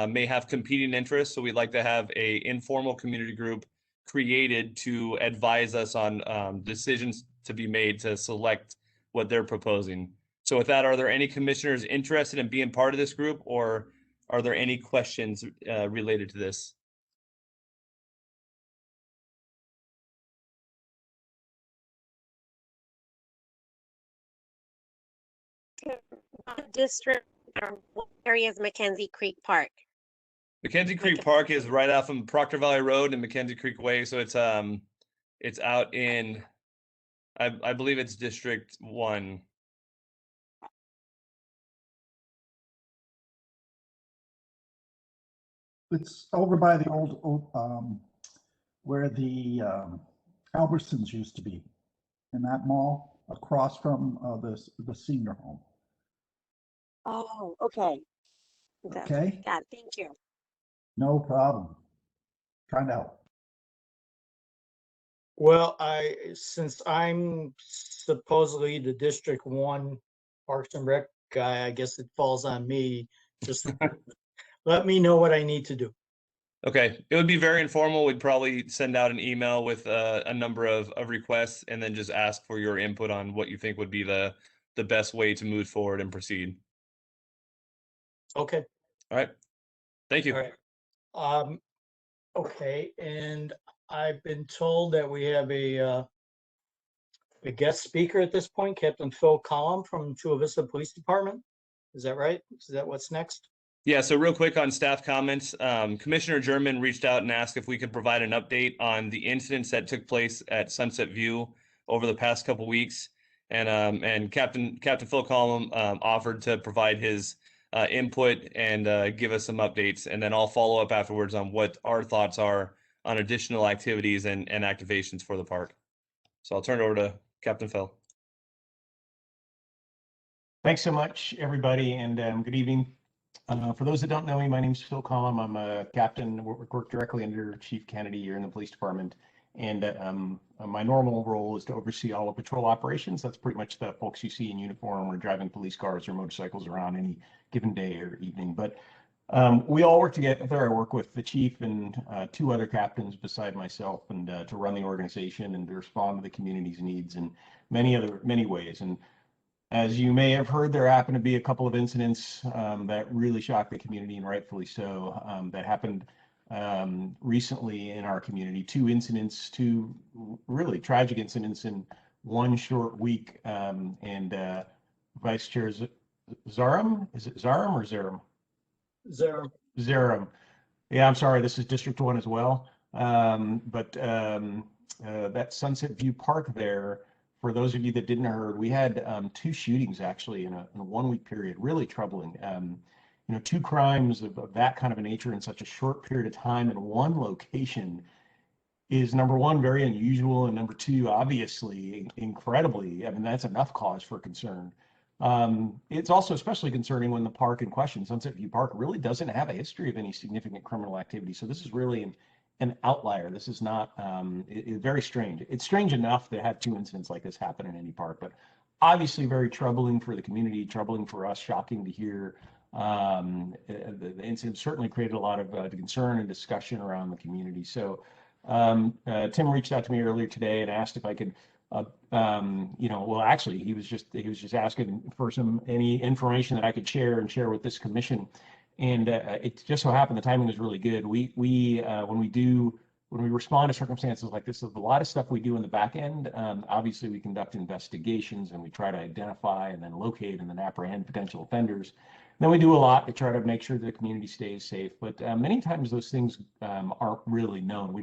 may have competing interests. So we'd like to have a informal community group created to advise us on decisions to be made to select what they're proposing. So with that, are there any commissioners interested in being part of this group, or are there any questions related to this? What district or what area is Mackenzie Creek Park? Mackenzie Creek Park is right off of Proctor Valley Road and Mackenzie Creek Way. So it's out in, I believe it's District 1. It's over by the old where the Albertsons used to be, in that mall across from the senior home. Oh, okay. Okay. Got it. Thank you. No problem. Trying to help. Well, since I'm supposedly the District 1 Parks and Rec guy, I guess it falls on me. Just let me know what I need to do. Okay, it would be very informal. We'd probably send out an email with a number of requests and then just ask for your input on what you think would be the best way to move forward and proceed. Okay. All right. Thank you. All right. Okay, and I've been told that we have a guest speaker at this point, Captain Phil Collum from Chula Vista Police Department. Is that right? Is that what's next? Yeah, so real quick on staff comments, Commissioner German reached out and asked if we could provide an update on the incidents that took place at Sunset View over the past couple weeks. And Captain Phil Collum offered to provide his input and give us some updates. And then I'll follow up afterwards on what our thoughts are on additional activities and activations for the park. So I'll turn it over to Captain Phil. Thanks so much, everybody, and good evening. For those that don't know me, my name is Phil Collum. I'm a captain, work directly under Chief Kennedy here in the police department. And my normal role is to oversee all of patrol operations. That's pretty much the folks you see in uniform or driving police cars or motorcycles around any given day or evening. But we all work together. I work with the chief and two other captains beside myself, and to run the organization and to respond to the community's needs in many ways. And as you may have heard, there happened to be a couple of incidents that really shocked the community, and rightfully so, that happened recently in our community. Two really tragic incidents in one short week. And Vice Chair Zarum, is it Zarum or Zarum? Zarum. Yeah, I'm sorry, this is District 1 as well. But that Sunset View Park there, for those of you that didn't heard, we had two shootings actually in a 1 week period, really troubling. Two crimes of that kind of a nature in such a short period of time in one location is, number one, very unusual, and number two, obviously incredibly, I mean, that's enough cause for concern. It's also especially concerning when the park in question, Sunset View Park, really doesn't have a history of any significant criminal activity. So this is really an outlier. This is not very strange. It's strange enough to have two incidents like this happen in any park, but obviously very troubling for the community, troubling for us, shocking to hear. The incident certainly created a lot of concern and discussion around the community. So Tim reached out to me earlier today and asked if I could, well, actually, he was just asking for any information that I could share with this commission. And it just so happened the timing was really good. When we respond to circumstances like this, there's a lot of stuff we do in the back end. Obviously, we conduct investigations and we try to identify and then locate and then apprehend potential offenders. Then we do a lot to try to make sure the community stays safe. But many times those things aren't really known. We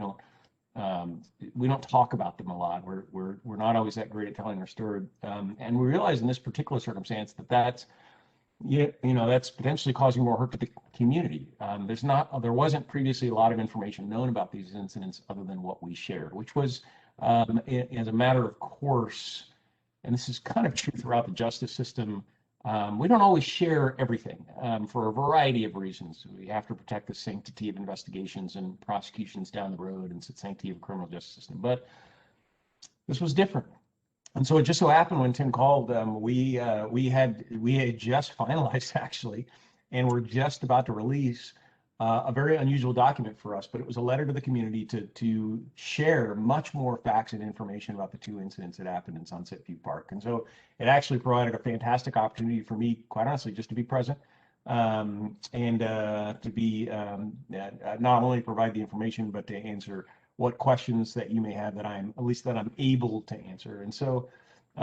don't talk about them a lot. We're not always that great at telling our story. And we realize in this particular circumstance that's potentially causing more hurt to the community. There wasn't previously a lot of information known about these incidents other than what we shared, which was, as a matter of course, and this is kind of true throughout the justice system, we don't always share everything for a variety of reasons. We have to protect the sanctity of investigations and prosecutions down the road and the sanctity of the criminal justice system. But this was different. And so it just so happened when Tim called, we had just finalized actually, and we're just about to release a very unusual document for us, but it was a letter to the community to share much more facts and information about the two incidents that happened in Sunset View Park. And so it actually provided a fantastic opportunity for me, quite honestly, just to be present and to be not only provide the information, but to answer what questions that you may have that I'm able to answer. And so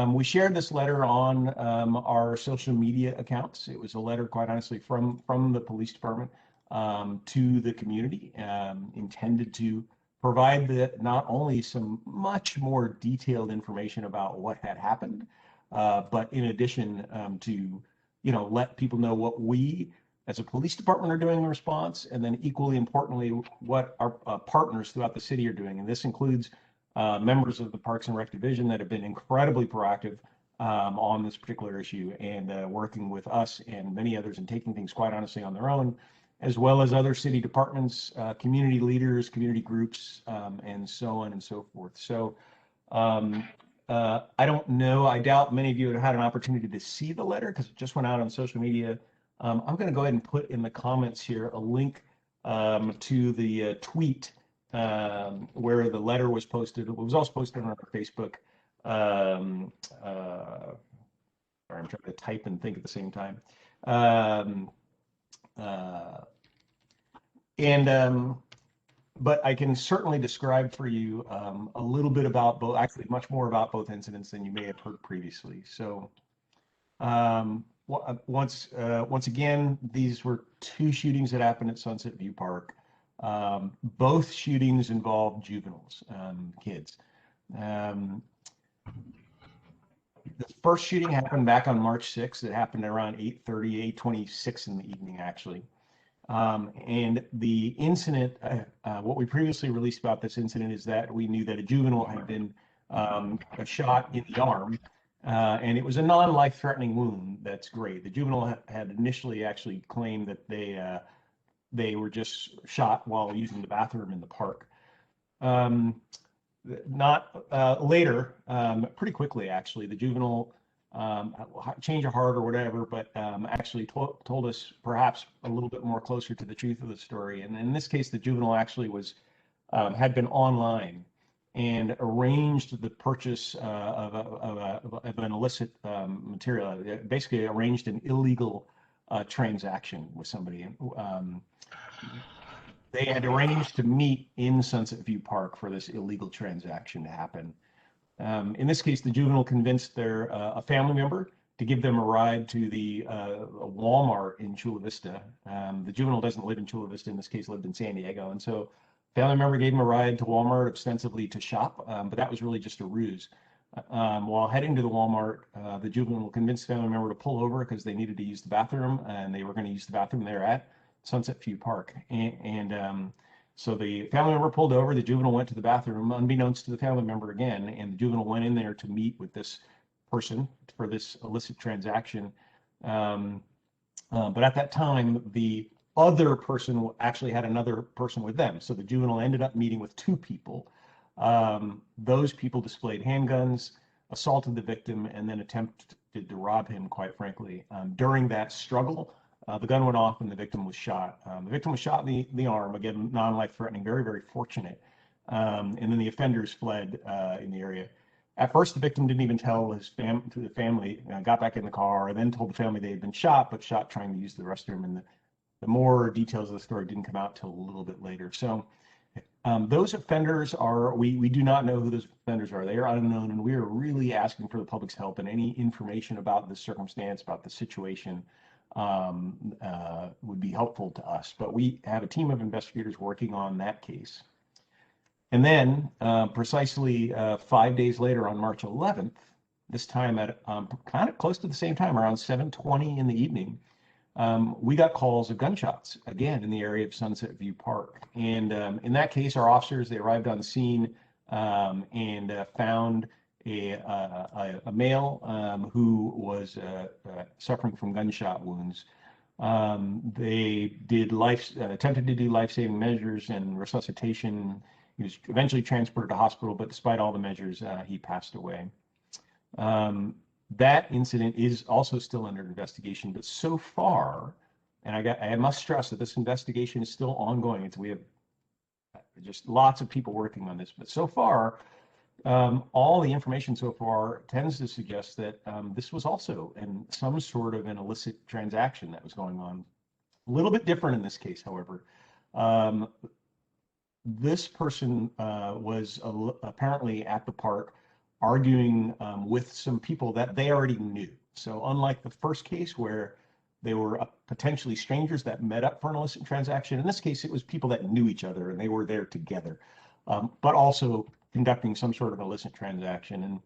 we shared this letter on our social media accounts. It was a letter, quite honestly, from the police department. to the community, intended to provide not only some much more detailed information about what had happened, but in addition to, let people know what we as a police department are doing in response, and then equally importantly, what our partners throughout the city are doing. And this includes members of the Parks and Rec Division that have been incredibly proactive on this particular issue, and working with us and many others and taking things quite honestly on their own, as well as other city departments, community leaders, community groups, and so on and so forth. So I don't know, I doubt many of you have had an opportunity to see the letter because it just went out on social media. I'm going to go ahead and put in the comments here a link to the tweet where the letter was posted. It was also posted on our Facebook. Sorry, I'm trying to type and think at the same time. But I can certainly describe for you a little bit about both, actually much more about both incidents than you may have heard previously. So once again, these were two shootings that happened at Sunset View Park. Both shootings involved juveniles, kids. The first shooting happened back on March 6th. It happened around 8:30, 8:26 in the evening, actually. And the incident, what we previously released about this incident is that we knew that a juvenile had been shot in the arm, and it was a non-life-threatening wound. That's great. The juvenile had initially actually claimed that they were just shot while using the bathroom in the park. Later, pretty quickly actually, the juvenile change of heart or whatever, but actually told us perhaps a little bit more closer to the truth of the story. And in this case, the juvenile actually had been online and arranged the purchase of an illicit material. Basically, arranged an illegal transaction with somebody. They had arranged to meet in Sunset View Park for this illegal transaction to happen. In this case, the juvenile convinced a family member to give them a ride to the Walmart in Chula Vista. The juvenile doesn't live in Chula Vista, in this case lived in San Diego. And so family member gave him a ride to Walmart ostensibly to shop, but that was really just a ruse. While heading to the Walmart, the juvenile convinced the family member to pull over because they needed to use the bathroom, and they were going to use the bathroom there at Sunset View Park. So the family member pulled over, the juvenile went to the bathroom, unbeknownst to the family member again, and the juvenile went in there to meet with this person for this illicit transaction. But at that time, the other person actually had another person with them. So the juvenile ended up meeting with two people. Those people displayed handguns, assaulted the victim, and then attempted to rob him, quite frankly. During that struggle, the gun went off and the victim was shot. The victim was shot in the arm, again, non-life-threatening, very, very fortunate. And then the offenders fled in the area. At first, the victim didn't even tell to the family, got back in the car, and then told the family they had been shot, but shot trying to use the restroom. And the more details of the story didn't come out till a little bit later. So those offenders we do not know who those offenders are. They are unknown, and we are really asking for the public's help, and any information about the circumstance, about the situation, would be helpful to us. But we have a team of investigators working on that case. And then precisely 5 days later, on March 11th, this time at kind of close to the same time, around 7:20 in the evening, we got calls of gunshots, again, in the area of Sunset View Park. And in that case, our officers, they arrived on scene and found a male who was suffering from gunshot wounds. They attempted to do life-saving measures and resuscitation. He was eventually transported to hospital, but despite all the measures, he passed away. That incident is also still under investigation, but so far, and I must stress that this investigation is still ongoing. We have just lots of people working on this, but so far, all the information so far tends to suggest that this was also some sort of an illicit transaction that was going on. A little bit different in this case, however. This person was apparently at the park arguing with some people that they already knew. So unlike the first case where they were potentially strangers that met up for an illicit transaction. In this case, it was people that knew each other and they were there together, but also conducting some sort of illicit transaction. And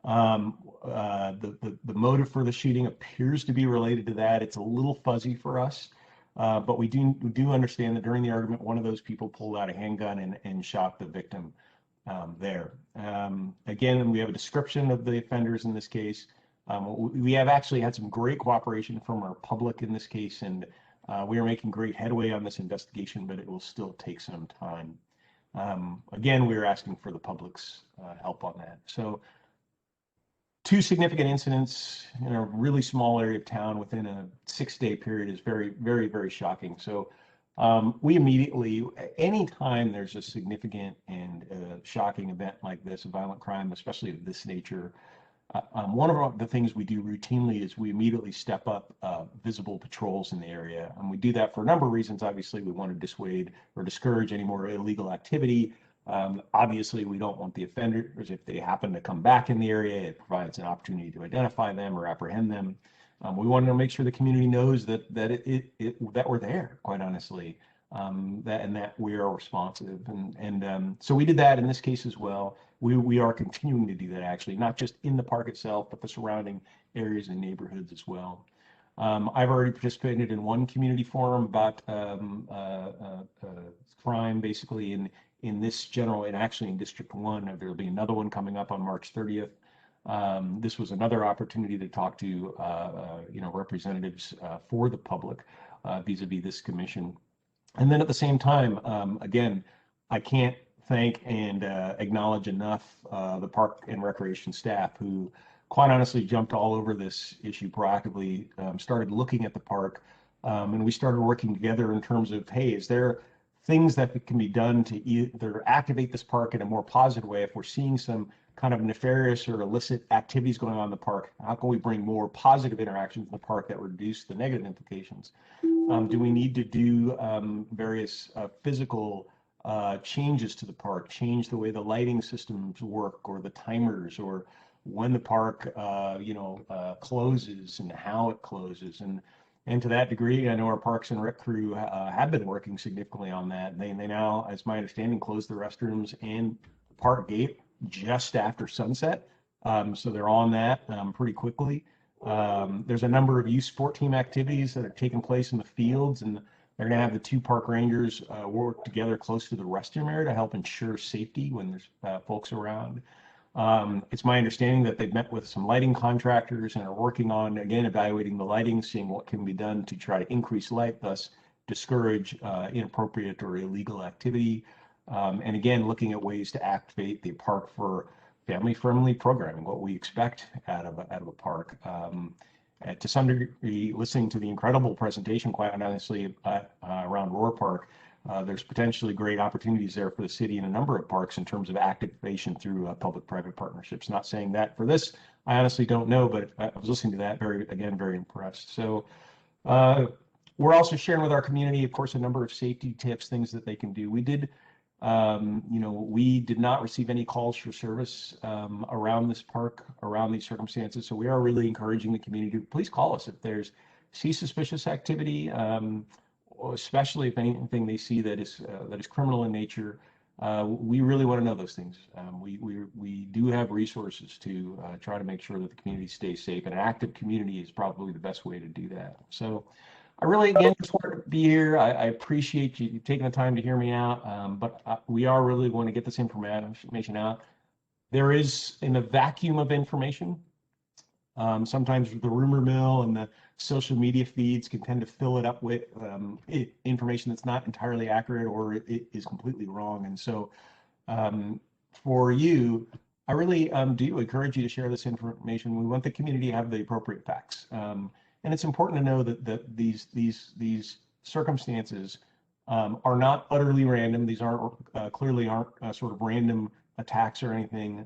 the motive for the shooting appears to be related to that. It's a little fuzzy for us, but we do understand that during the argument, one of those people pulled out a handgun and shot the victim there. Again, we have a description of the offenders in this case. We have actually had some great cooperation from our public in this case, and we are making great headway on this investigation, but it will still take some time. Again, we are asking for the public's help on that. So 2 significant incidents in a really small area of town within a 6-day period is very, very, very shocking. So we immediately, anytime there's a significant and shocking event like this, a violent crime, especially of this nature, one of the things we do routinely is we immediately step up visible patrols in the area. And we do that for a number of reasons. Obviously, we want to dissuade or discourage any more illegal activity. Obviously, we don't want the offenders, if they happen to come back in the area, it provides an opportunity to identify them or apprehend them. We want to make sure the community knows that we're there, quite honestly, that we are responsive. And so we did that in this case as well. We are continuing to do that, actually, not just in the park itself, but the surrounding areas and neighborhoods as well. I've already participated in one community forum about crime, basically in this general, and actually in District 1. There'll be another one coming up on March 30th. This was another opportunity to talk to representatives for the public vis-a-vis this commission. And then at the same time, again, I can't thank and acknowledge enough the Park and Recreation staff who, quite honestly, jumped all over this issue proactively, started looking at the park, and we started working together in terms of, hey, is there things that can be done to either activate this park in a more positive way? If we're seeing some kind of nefarious or illicit activities going on in the park, how can we bring more positive interactions in the park that reduce the negative implications? Do we need to do various physical changes to the park, change the way the lighting systems work or the timers, or when the park closes and how it closes? And to that degree, I know our Parks and Rec crew have been working significantly on that. They now, as my understanding, close the restrooms and the park gate just after sunset. So they're on that pretty quickly. There's a number of youth sport team activities that are taking place in the fields, and they're going to have the 2 park rangers work together close to the restroom area to help ensure safety when there's folks around. It's my understanding that they've met with some lighting contractors and are working on, again, evaluating the lighting, seeing what can be done to try to increase light, thus discourage inappropriate or illegal activity. And again, looking at ways to activate the park for family-friendly programming, what we expect out of a park. To some degree, listening to the incredible presentation, quite honestly, around Roar Park, there's potentially great opportunities there for the city and a number of parks in terms of activation through public-private partnerships. Not saying that for this, I honestly don't know, but I was listening to that, very impressed. So we're also sharing with our community, of course, a number of safety tips, things that they can do. We did not receive any calls for service around this park, around these circumstances. So we are really encouraging the community to please call us if there's suspicious activity, especially if anything they see that is criminal in nature. We really want to know those things. We do have resources to try to make sure that the community stays safe, and an active community is probably the best way to do that. So I really, again, just wanted to be here. I appreciate you taking the time to hear me out, but we are really going to get this information out. There is, in a vacuum of information, sometimes the rumor mill and the social media feeds can tend to fill it up with information that's not entirely accurate or it is completely wrong. And so for you, I really do encourage you to share this information. We want the community to have the appropriate facts. And it's important to know that these circumstances are not utterly random. These clearly aren't sort of random attacks or anything.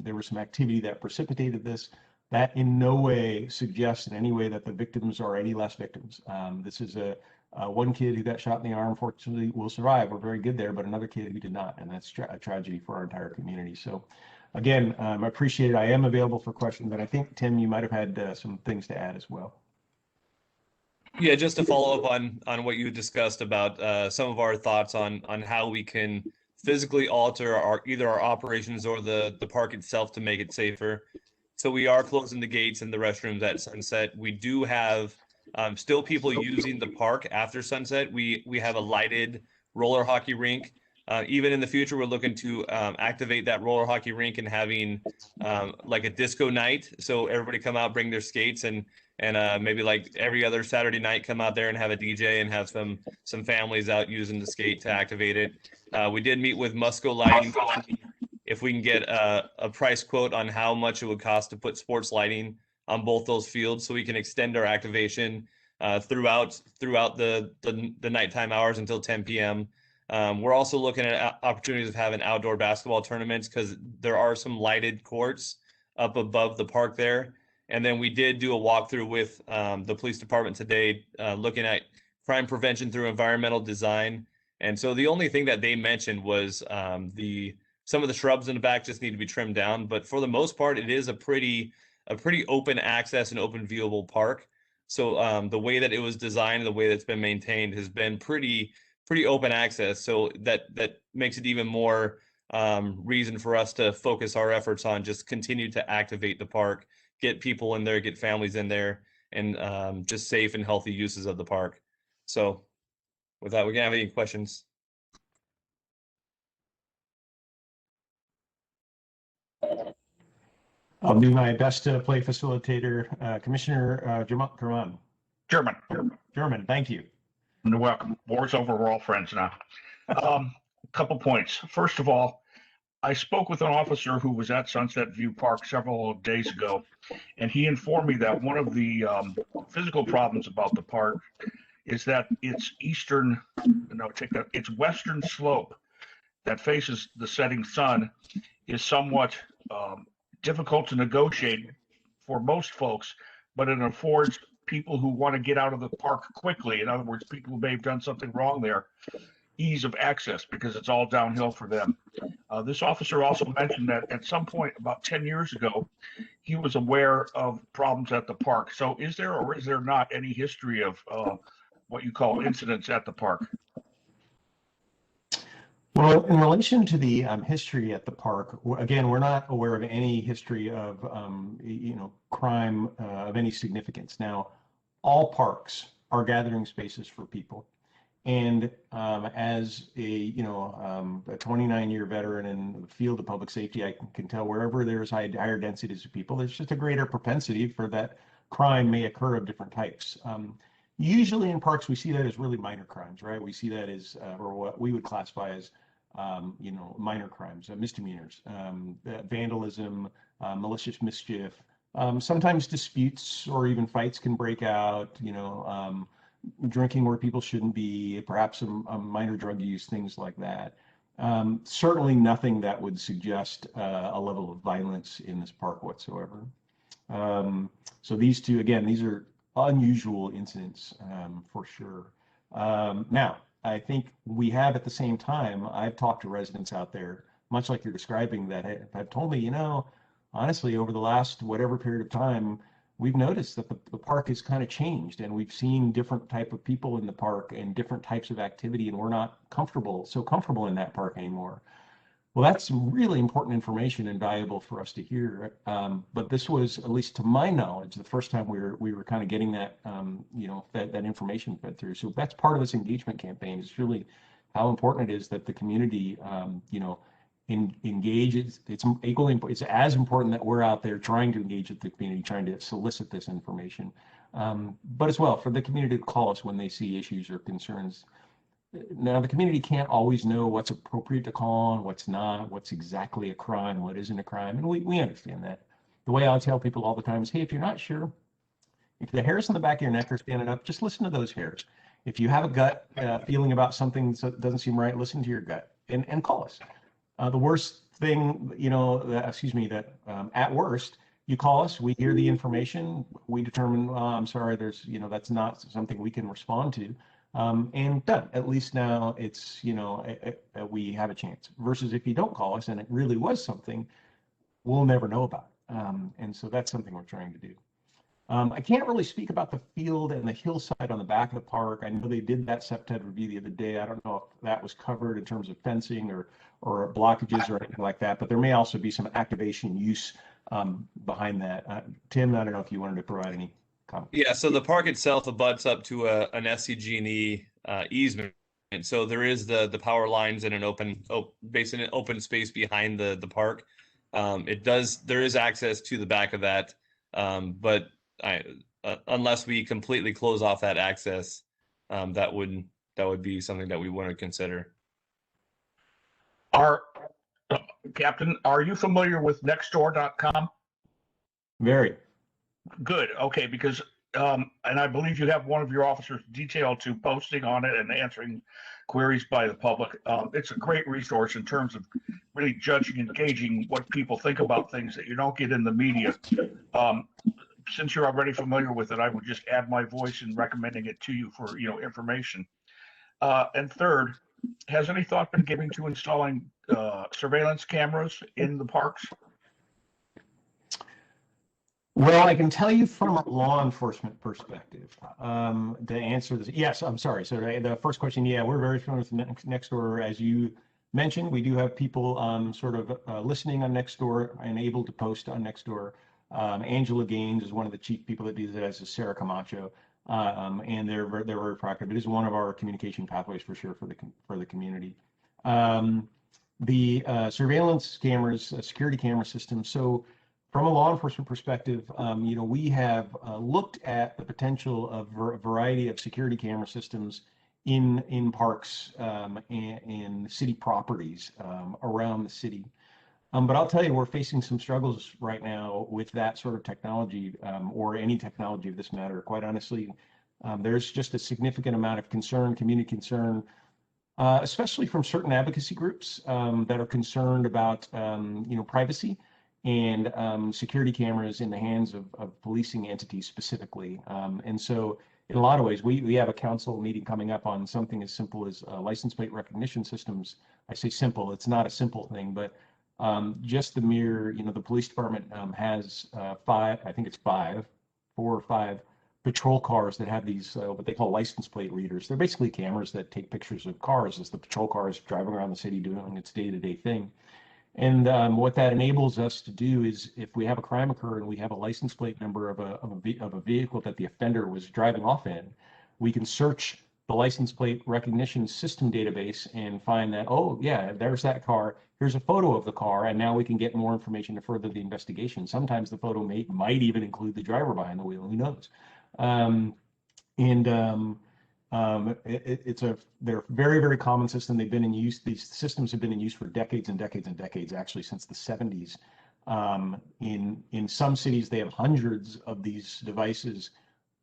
There was some activity that precipitated this. That in no way suggests in any way that the victims are any less victims. This is one kid who got shot in the arm, fortunately will survive. We're very good there, but another kid who did not, and that's a tragedy for our entire community. So again, I appreciate it. I am available for questions, but I think, Tim, you might have had some things to add as well. Yeah, just to follow up on what you discussed about some of our thoughts on how we can physically alter either our operations or the park itself to make it safer. So we are closing the gates and the restrooms at sunset. We do have still people using the park after sunset. We have a lighted roller hockey rink. Even in the future, we're looking to activate that roller hockey rink and having like a disco night. So everybody come out, bring their skates, and maybe like every other Saturday night, come out there and have a DJ and have some families out using the skate to activate it. We did meet with Musco Lighting if we can get a price quote on how much it would cost to put sports lighting on both those fields, so we can extend our activation throughout the nighttime hours until 10 p.m. We're also looking at opportunities of having outdoor basketball tournaments, because there are some lighted courts up above the park there. And then we did do a walkthrough with the police department today, looking at crime prevention through environmental design. And so the only thing that they mentioned was some of the shrubs in the back just need to be trimmed down. But for the most part, it is a pretty open access and open viewable park. So the way that it was designed, the way that's been maintained, has been pretty open access. So that makes it even more reason for us to focus our efforts on just continue to activate the park, get people in there, get families in there, and just safe and healthy uses of the park. So with that, we can have any questions. I'll do my best to play facilitator. Commissioner German, thank you. You're welcome. War's over. We're all friends now. A couple points. First of all, I spoke with an officer who was at Sunset View Park several days ago, and he informed me that one of the physical problems about the park is that its western slope that faces the setting sun is somewhat difficult to negotiate for most folks, but it affords people who want to get out of the park quickly, in other words, people who may have done something wrong there, ease of access, because it's all downhill for them. This officer also mentioned that at some point about 10 years ago, he was aware of problems at the park. So is there or is there not any history of what you call incidents at the park? Well, in relation to the history at the park, again, we're not aware of any history of crime of any significance. Now, all parks are gathering spaces for people, and as a 29-year veteran in the field of public safety, I can tell wherever there's higher densities of people, there's just a greater propensity for that crime may occur of different types. Usually in parks, we see that as really minor crimes, right? We see that as, or what we would classify as minor crimes, misdemeanors, vandalism, malicious mischief. Sometimes disputes or even fights can break out, drinking where people shouldn't be, perhaps some minor drug use, things like that. Certainly nothing that would suggest a level of violence in this park whatsoever. So these two, again, these are unusual incidents for sure. Now, I think we have at the same time, I've talked to residents out there, much like you're describing, that have told me, honestly, over the last whatever period of time, we've noticed that the park has kind of changed, and we've seen different type of people in the park and different types of activity, and we're not so comfortable in that park anymore. Well, that's really important information and valuable for us to hear. But this was, at least to my knowledge, the first time we were kind of getting that, that information fed through. So that's part of this engagement campaign, is really how important it is that the community, engages. It's as important that we're out there trying to engage with the community, trying to solicit this information, but as well for the community to call us when they see issues or concerns. Now, the community can't always know what's appropriate to call on, what's not, what's exactly a crime, what isn't a crime, and we understand that. The way I tell people all the time is, hey, if you're not sure, if the hairs on the back of your neck are standing up, just listen to those hairs. If you have a gut feeling about something that doesn't seem right, listen to your gut and call us. The worst thing, at worst, you call us, we hear the information, we determine, I'm sorry, that's not something we can respond to. And done. At least now it's, we have a chance. Versus if you don't call us and it really was something, we'll never know about it. And so that's something we're trying to do. I can't really speak about the field and the hillside on the back of the park. I know they did that septet review the other day. I don't know if that was covered in terms of fencing or blockages or anything like that, but there may also be some activation use behind that. Tim, I don't know if you wanted to provide any comment. Yeah, so the park itself abuts up to an SCG&E easement. And so there is the power lines in an basically an open space behind the park. There is access to the back of that, but unless we completely close off that access, that would be something that we want to consider. Captain, are you familiar with nextdoor.com? Very. Good. Okay, because and I believe you have one of your officers detailed to posting on it and answering queries by the public. It's a great resource in terms of really judging and gauging what people think about things that you don't get in the media. Since you're already familiar with it, I would just add my voice in recommending it to you for information. And third, has any thought been given to installing surveillance cameras in the parks? Well, I can tell you from a law enforcement perspective, to answer this. Yes, I'm sorry. So the first question, yeah, we're very familiar with Nextdoor. As you mentioned, we do have people sort of listening on Nextdoor and able to post on Nextdoor. Angela Gaines is one of the chief people that do that, as is Sarah Camacho, and they're very proactive. It is one of our communication pathways for sure for the community. The surveillance cameras, security camera system. So from a law enforcement perspective, we have looked at the potential of a variety of security camera systems in parks and city properties around the city. But I'll tell you, we're facing some struggles right now with that sort of technology, or any technology of this matter. Quite honestly, there's just a significant amount of concern, community concern, especially from certain advocacy groups that are concerned about privacy and security cameras in the hands of policing entities specifically. And so in a lot of ways, we have a council meeting coming up on something as simple as license plate recognition systems. I say simple, it's not a simple thing, but just the mere, the police department has four or five patrol cars that have these, what they call license plate readers. They're basically cameras that take pictures of cars as the patrol car is driving around the city doing its day-to-day thing. And what that enables us to do is, if we have a crime occur and we have a license plate number of a vehicle that the offender was driving off in, we can search the license plate recognition system database and find that, oh yeah, there's that car. Here's a photo of the car, and now we can get more information to further the investigation. Sometimes the photo might even include the driver behind the wheel. Who knows? They're very, very common system. They've been in use. These systems have been in use for decades and decades and decades, actually since the 70s. In some cities, they have hundreds of these devices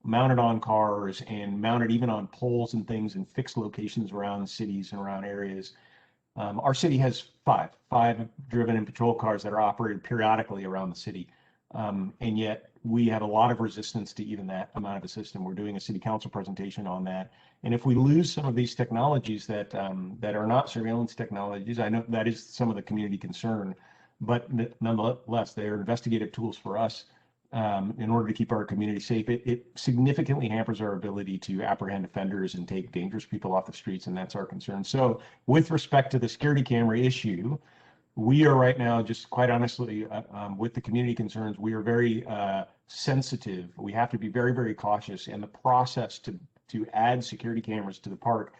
mounted on cars and mounted even on poles and things in fixed locations around cities and around areas. Our city has five driven-in patrol cars that are operated periodically around the city. And yet we have a lot of resistance to even that amount of a system. We're doing a city council presentation on that. And if we lose some of these technologies that are not surveillance technologies, I know that is some of the community concern, but nonetheless, they are investigative tools for us in order to keep our community safe. It significantly hampers our ability to apprehend offenders and take dangerous people off the streets, and that's our concern. So with respect to the security camera issue, we are right now, just quite honestly, with the community concerns, we are very sensitive. We have to be very, very cautious. And the process to add security cameras to the park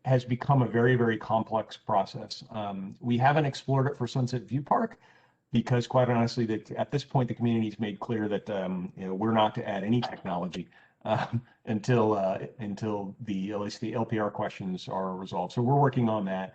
has become a very, very complex process. We haven't explored it for Sunset View Park because, quite honestly, that at this point, the community's made clear that we're not to add any technology until at least the LPR questions are resolved. So we're working on that.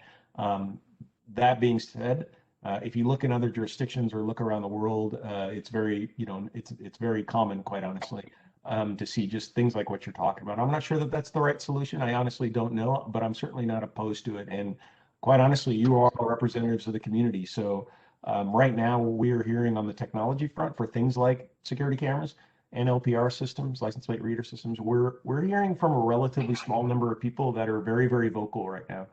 That being said, if you look in other jurisdictions or look around the world, it's very, it's very common, quite honestly, to see just things like what you're talking about. I'm not sure that that's the right solution. I honestly don't know, but I'm certainly not opposed to it. And quite honestly, you are representatives of the community. So right now, we are hearing on the technology front for things like security cameras and LPR systems, license plate reader systems. We're hearing from a relatively small number of people that are very, very vocal right now.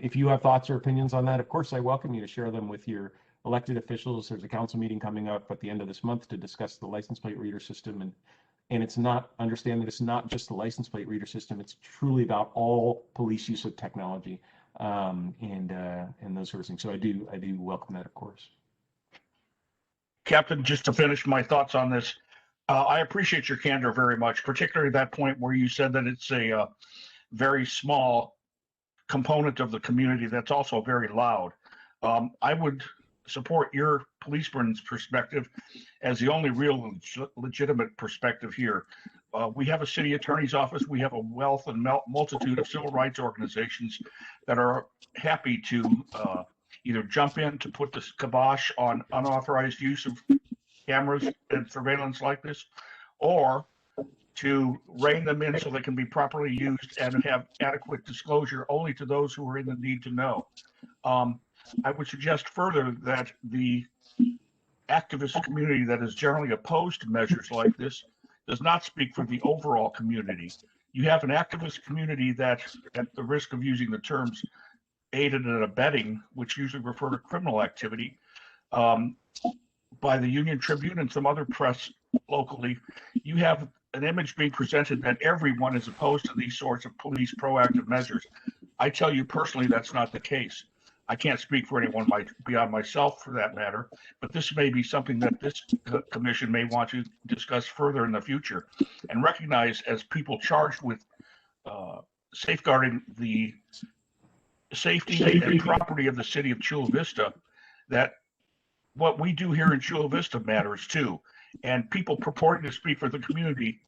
If you have thoughts or opinions on that, of course, I welcome you to share them with your elected officials. There's a council meeting coming up at the end of this month to discuss the license plate reader system, and it's not, understand that it's not just the license plate reader system. It's truly about all police use of technology, and those sort of things. So I do welcome that, of course. Captain, just to finish my thoughts on this, I appreciate your candor very much, particularly that point where you said that it's a very small component of the community that's also very loud. I would support your policeman's perspective as the only real legitimate perspective here. We have a city attorney's office. We have a wealth and multitude of civil rights organizations that are happy to either jump in to put this kibosh on unauthorized use of cameras and surveillance like this, or to rein them in so they can be properly used and have adequate disclosure only to those who are in the need to know. I would suggest further that the activist community that is generally opposed to measures like this does not speak for the overall community. You have an activist community that, at the risk of using the terms aided and abetting, which usually refer to criminal activity, by the Union Tribune and some other press locally, you have an image being presented that everyone is opposed to these sorts of police proactive measures. I tell you personally, that's not the case. I can't speak for anyone beyond myself for that matter, but this may be something that this commission may want to discuss further in the future and recognize as people charged with safeguarding the safety and property of the city of Chula Vista, that what we do here in Chula Vista matters too. And people purporting to speak for the community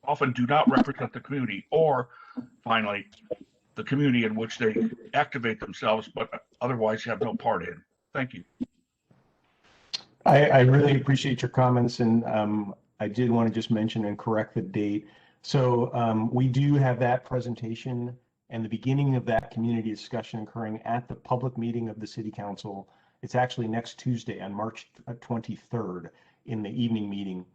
often do not represent the community, or finally, the community in which they activate themselves, but otherwise have no part in. Thank you. I really appreciate your comments, and I did want to just mention and correct the date. So we do have that presentation and the beginning of that community discussion occurring at the public meeting of the City Council. It's actually next Tuesday on March 23rd in the evening meeting.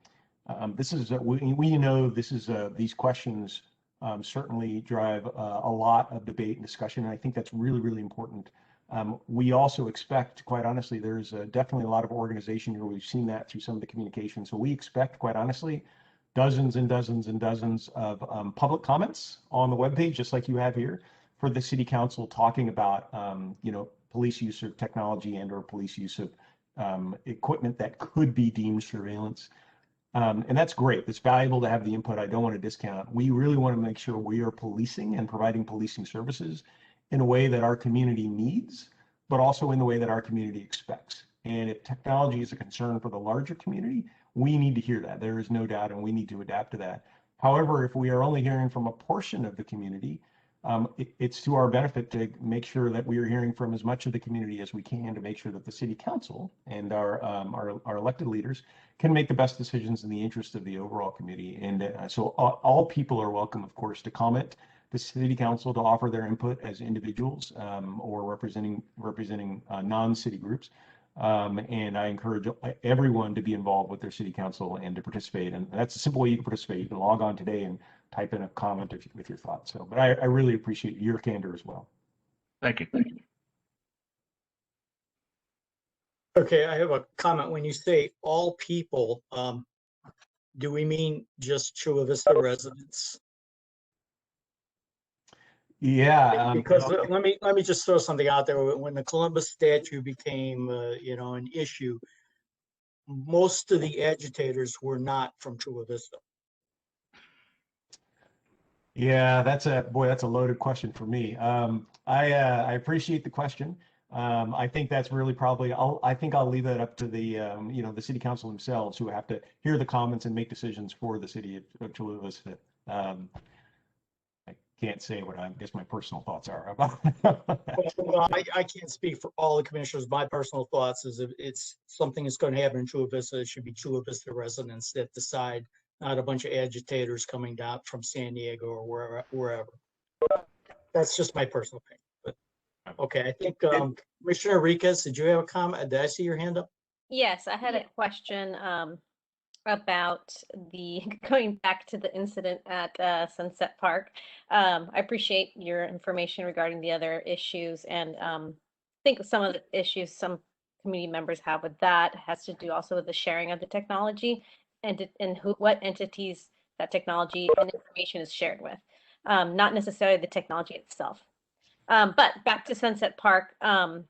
This is we know this is these questions certainly drive a lot of debate and discussion, and I think that's really, really important. We also expect, quite honestly, there's definitely a lot of organization here. We've seen that through some of the communication. So we expect, quite honestly, dozens and dozens and dozens of public comments on the webpage, just like you have here, for the City Council talking about, police use of technology and or police use of equipment that could be deemed surveillance. And that's great. It's valuable to have the input. I don't want to discount. We really want to make sure we are policing and providing policing services in a way that our community needs, but also in the way that our community expects. And if technology is a concern for the larger community, we need to hear that. There is no doubt, and we need to adapt to that. However, if we are only hearing from a portion of the community, it's to our benefit to make sure that we are hearing from as much of the community as we can to make sure that the City Council and our elected leaders can make the best decisions in the interest of the overall community. And so all people are welcome, of course, to comment, the City Council to offer their input as individuals or representing non-city groups. And I encourage everyone to be involved with their City Council and to participate. And that's a simple way you can participate. You can log on today and type in a comment with your thoughts. So, but I really appreciate your candor as well. Thank you. Okay, I have a comment. When you say all people, do we mean just Chula Vista residents? Yeah. Because let me just throw something out there. When the Columbus statue became, an issue, most of the agitators were not from Chula Vista. Yeah, that's a loaded question for me. I appreciate the question. I think that's really probably, I think I'll leave that up to the, the City Council themselves, who have to hear the comments and make decisions for the city of Chula Vista. I can't say what I guess my personal thoughts are about that. Well, I can't speak for all the commissioners. My personal thoughts is if it's something that's going to happen in Chula Vista, it should be Chula Vista residents that decide, not a bunch of agitators coming down from San Diego or wherever. That's just my personal opinion. But okay, I think Commissioner Enriquez, did you have a comment? Did I see your hand up? Yes, I had a question about going back to the incident at Sunset Park. I appreciate your information regarding the other issues, and I think some of the issues, some community members have with that has to do also with the sharing of the technology and what entities that technology and information is shared with, not necessarily the technology itself. But back to Sunset Park, I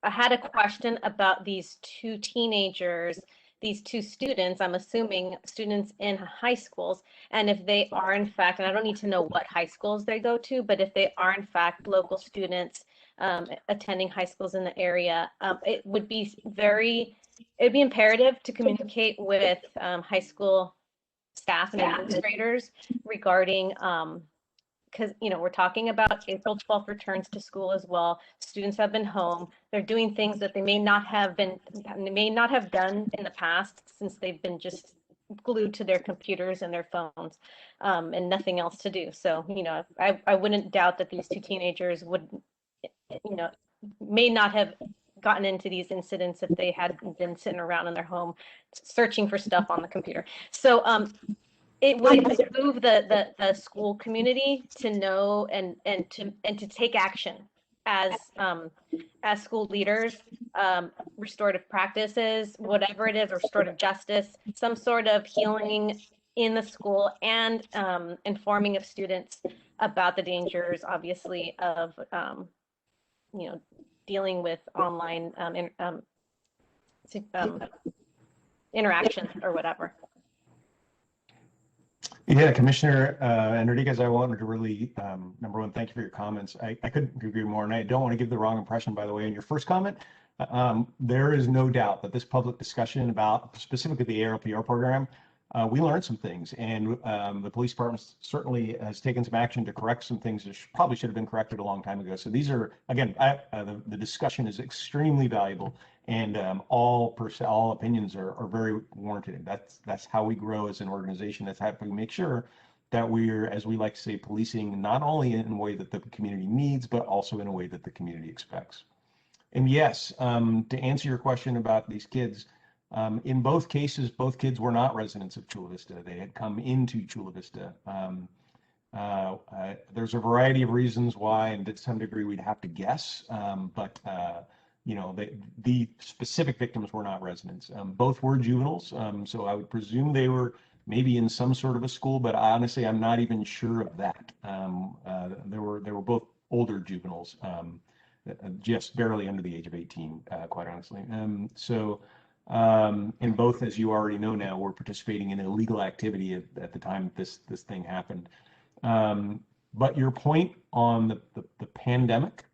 had a question about these two teenagers, these two students, I'm assuming students in high schools, and if they are in fact, and I don't need to know what high schools they go to, but if they are in fact local students attending high schools in the area, it would be it'd be imperative to communicate with high school staff and administrators regarding because we're talking about April 12th returns to school as well. Students have been home. They're doing things that they may not have done in the past, since they've been just glued to their computers and their phones and nothing else to do. So, I wouldn't doubt that these two teenagers would, may not have gotten into these incidents if they had been sitting around in their home searching for stuff on the computer. So, it would behoove the school community to know and to take action as school leaders, restorative practices, whatever it is, restorative justice, some sort of healing in the school, and informing of students about the dangers, obviously, of dealing with online interactions or whatever. Yeah, Commissioner Enriquez, I wanted to really, number one, thank you for your comments. I couldn't agree more, and I don't want to give the wrong impression, by the way, in your first comment. There is no doubt that this public discussion about specifically the ARPR program, we learned some things, and the police department certainly has taken some action to correct some things that probably should have been corrected a long time ago. So these are, again, the discussion is extremely valuable, and all opinions are very warranted. That's how we grow as an organization. That's how we make sure that we're, as we like to say, policing not only in a way that the community needs, but also in a way that the community expects. And yes, to answer your question about these kids, in both cases, both kids were not residents of Chula Vista. They had come into Chula Vista. There's a variety of reasons why, and to some degree we'd have to guess, but the specific victims were not residents. Both were juveniles, so I would presume they were maybe in some sort of a school, but honestly, I'm not even sure of that. They were both older juveniles, just barely under the age of 18, quite honestly. And both, as you already know now, were participating in illegal activity at the time this thing happened. But your point on the pandemic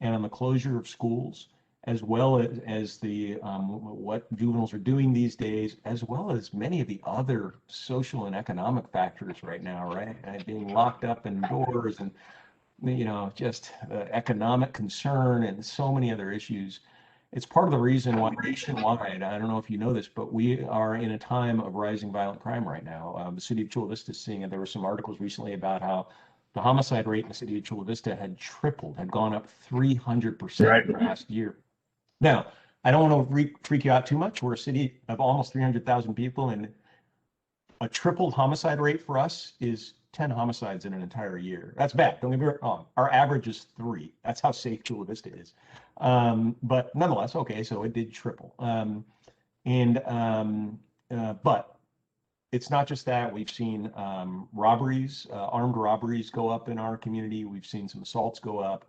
and on the closure of schools, as well as the what juveniles are doing these days, as well as many of the other social and economic factors right now, right? Being locked up indoors and, just economic concern and so many other issues. It's part of the reason why nationwide, I don't know if you know this, but we are in a time of rising violent crime right now. The city of Chula Vista is seeing it. There were some articles recently about how the homicide rate in the city of Chula Vista had tripled, had gone up 300% in the last year. Now, I don't want to freak you out too much. We're a city of almost 300,000 people, and a tripled homicide rate for us is 10 homicides in an entire year. That's bad. Don't get me wrong. Our average is 3. That's how safe Chula Vista is. But nonetheless, okay, so it did triple. But it's not just that. We've seen robberies, armed robberies go up in our community. We've seen some assaults go up.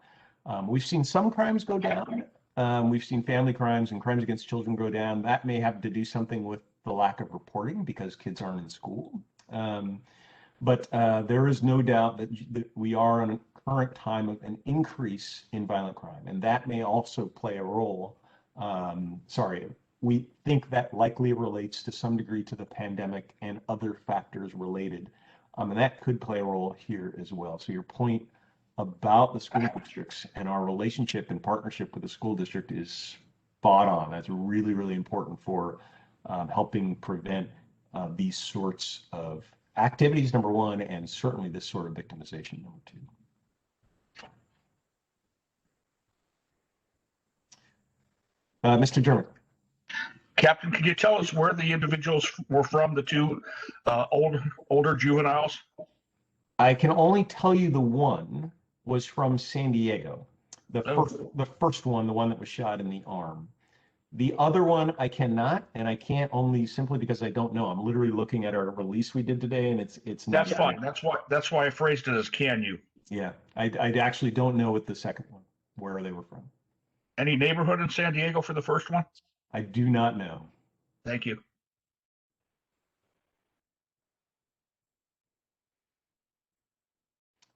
We've seen some crimes go down. We've seen family crimes and crimes against children go down. That may have to do something with the lack of reporting because kids aren't in school. But there is no doubt that we are in a current time of an increase in violent crime, and that may also play a role. We think that likely relates to some degree to the pandemic and other factors related, and that could play a role here as well. So your point about the school districts and our relationship and partnership with the school district is spot on. That's really, really important for helping prevent these sorts of activities, number one, and certainly this sort of victimization, number two. Mr. German. Captain, can you tell us where the individuals were from, the two older juveniles? I can only tell you the one was from San Diego. The first one, the one that was shot in the arm. The other one I cannot, and I can't only simply because I don't know. I'm literally looking at our release we did today, and it's not. That's fine. That's why I phrased it as can you. Yeah, I actually don't know with the second one where they were from. Any neighborhood in San Diego for the first one? I do not know. Thank you.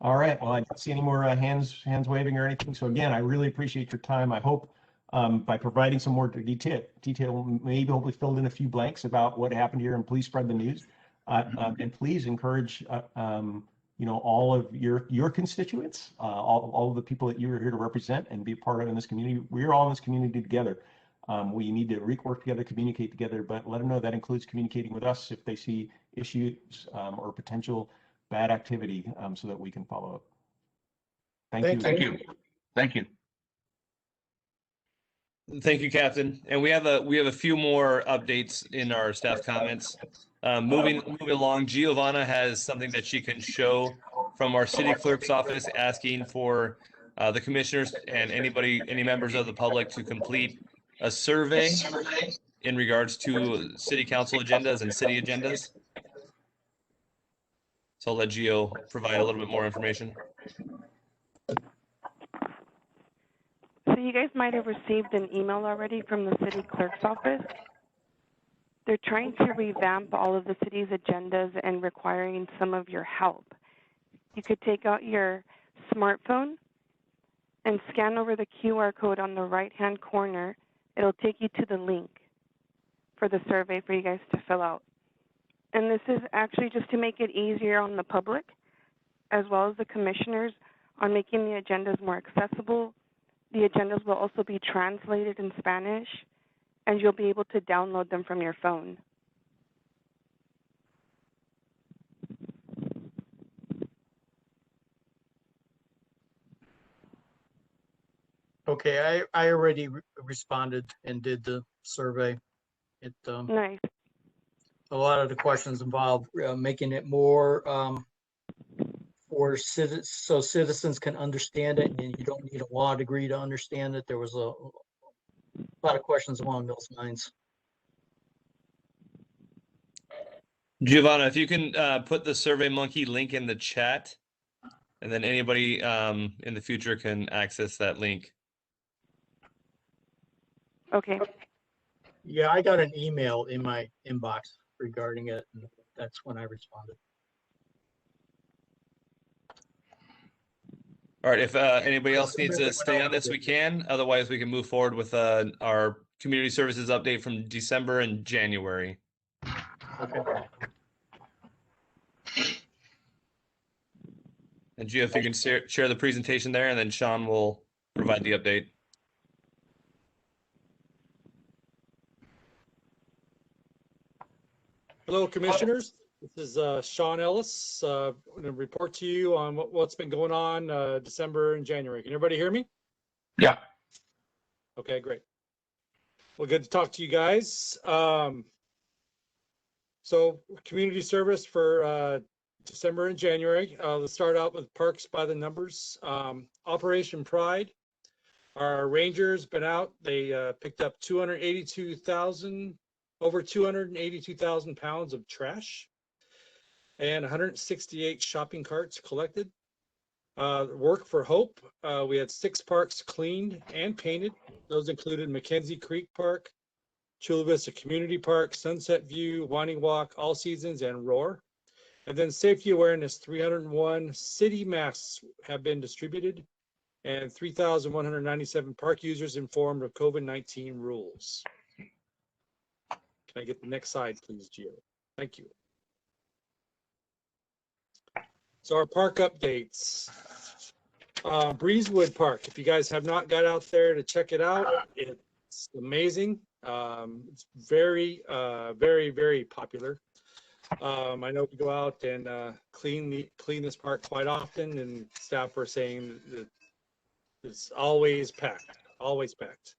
All right. Well, I don't see any more hands waving or anything. So again, I really appreciate your time. I hope by providing some more detail, maybe hopefully filled in a few blanks about what happened here, and please spread the news. And please encourage all of your constituents, all of the people that you are here to represent and be part of in this community. We're all in this community together. We need to work together, communicate together, but let them know that includes communicating with us if they see issues or potential bad activity, so that we can follow up. Thank you. Thank you. Thank you. Thank you, Captain. And we have a few more updates in our staff comments. Moving along, Giovanna has something that she can show from our city clerk's office, asking for the commissioners and any members of the public to complete a survey in regards to city council agendas and city agendas. So I'll let Gio provide a little bit more information. So you guys might have received an email already from the city clerk's office. They're trying to revamp all of the city's agendas and requiring some of your help. You could take out your smartphone and scan over the QR code on the right-hand corner. It'll take you to the link for the survey for you guys to fill out. And this is actually just to make it easier on the public, as well as the commissioners, on making the agendas more accessible. The agendas will also be translated in Spanish, and you'll be able to download them from your phone. Okay, I already responded and did the survey. Nice. A lot of the questions involve making it more so citizens can understand it, and you don't need a law degree to understand it. There was a lot of questions along those lines. Giovanna, if you can put the SurveyMonkey link in the chat, and then anybody in the future can access that link. Okay. Yeah, I got an email in my inbox regarding it, and that's when I responded. All right, if anybody else needs to stay on this, we can. Otherwise, we can move forward with our community services update from December and January. Okay. And Gio, if you can share the presentation there, and then Sean will provide the update. Hello, commissioners. This is Sean Ellis. I'm going to report to you on what's been going on December and January. Can everybody hear me? Yeah. Okay, great. Well, good to talk to you guys. So community service for December and January. Let's start out with Parks by the Numbers. Operation Pride. Our rangers been out. They picked up over 282,000 pounds of trash and 168 shopping carts collected. Work for Hope. We had 6 parks cleaned and painted. Those included Mackenzie Creek Park, Chula Vista Community Park, Sunset View, Winding Walk, All Seasons, and Roar. And then safety awareness, 301 city masks have been distributed, and 3,197 park users informed of COVID-19 rules. Can I get the next slide, please, Gio? Thank you. So our park updates. Breezewood Park, if you guys have not got out there to check it out, it's amazing. It's very, very popular. I know we go out and clean this park quite often, and staff are saying that it's always packed, always packed.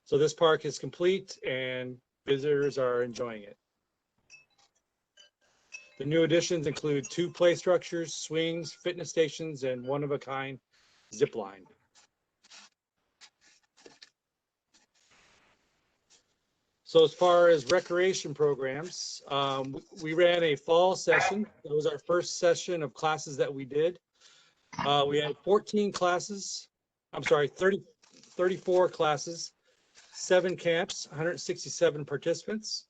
So this park is complete and visitors are enjoying it. The new additions include 2 play structures, swings, fitness stations, and one-of-a-kind zip line. So as far as recreation programs, we ran a fall session. That was our first session of classes that we did. We had 14 classes, 34 classes, 7 camps, 167 participants.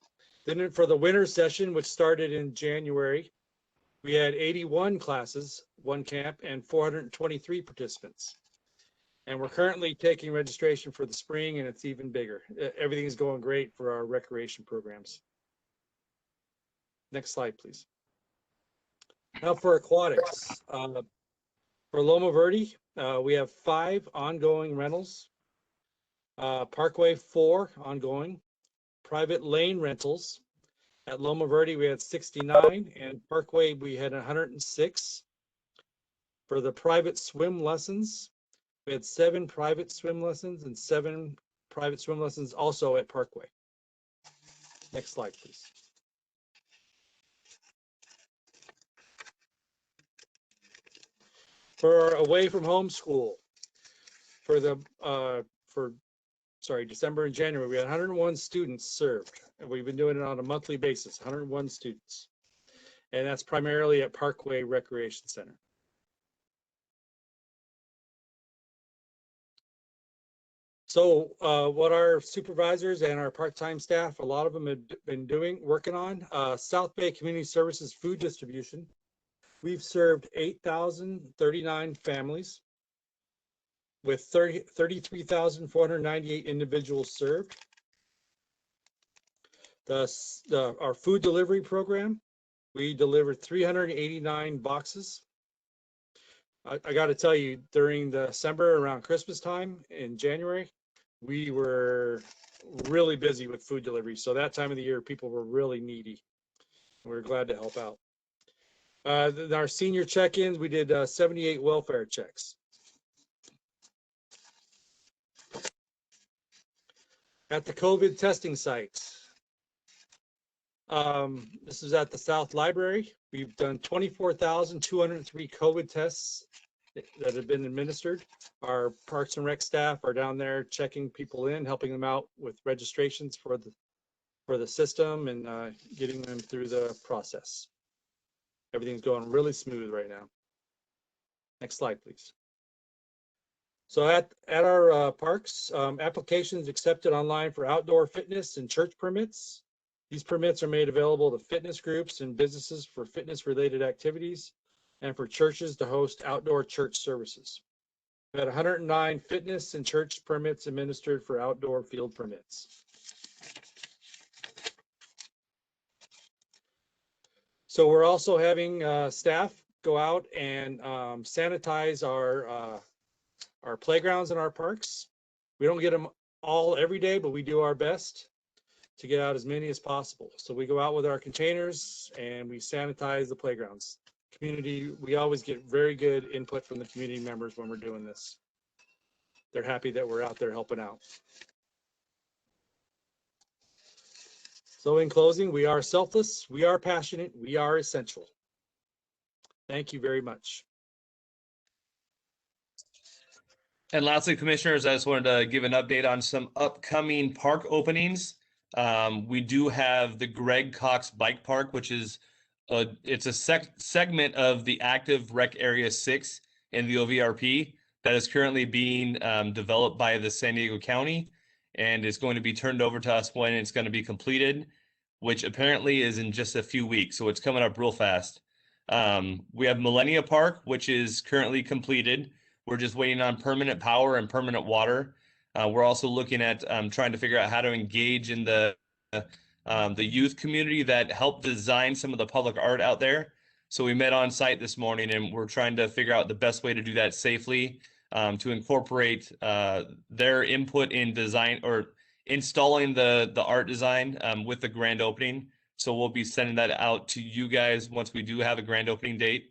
Then for the winter session, which started in January, we had 81 classes, 1 camp, and 423 participants. And we're currently taking registration for the spring, and it's even bigger. Everything is going great for our recreation programs. Next slide, please. Now for aquatics. For Loma Verde, we have 5 ongoing rentals. Parkway 4 ongoing. Private lane rentals. At Loma Verde, we had 69, and Parkway, we had 106. For the private swim lessons, we had 7 private swim lessons and 7 private swim lessons also at Parkway. Next slide, please. For our away from home school, for the December and January, we had 101 students served, and we've been doing it on a monthly basis, 101 students. And that's primarily at Parkway Recreation Center. So what our supervisors and our part-time staff, a lot of them have been working on, South Bay Community Services food distribution. We've served 8,039 families with 33,498 individuals served. Our food delivery program, we delivered 389 boxes. I got to tell you, during December, around Christmas time in January, we were really busy with food delivery. So that time of the year, people were really needy. We're glad to help out. Our senior check-ins, we did 78 welfare checks. At the COVID testing site, this is at the South Library. We've done 24,203 COVID tests that have been administered. Our Parks and Rec staff are down there checking people in, helping them out with registrations for the system and getting them through the process. Everything's going really smooth right now. Next slide, please. So at our parks, applications accepted online for outdoor fitness and church permits. These permits are made available to fitness groups and businesses for fitness-related activities and for churches to host outdoor church services. We had 109 fitness and church permits administered for outdoor field permits. So we're also having staff go out and sanitize our playgrounds in our parks. We don't get them all every day, but we do our best to get out as many as possible. So we go out with our containers and we sanitize the playgrounds. Community, we always get very good input from the community members when we're doing this. They're happy that we're out there helping out. So in closing, we are selfless, we are passionate, we are essential. Thank you very much. And lastly, commissioners, I just wanted to give an update on some upcoming park openings. We do have the Greg Cox Bike Park, which is it's a segment of the active rec area 6 in the OVRP that is currently being developed by the San Diego County, and is going to be turned over to us when it's going to be completed, which apparently is in just a few weeks. So it's coming up real fast. We have Millennia Park, which is currently completed. We're just waiting on permanent power and permanent water. We're also looking at trying to figure out how to engage in the youth community that helped design some of the public art out there. So we met on site this morning, and we're trying to figure out the best way to do that safely, to incorporate their input in design or installing the art design with the grand opening. So we'll be sending that out to you guys once we do have a grand opening date.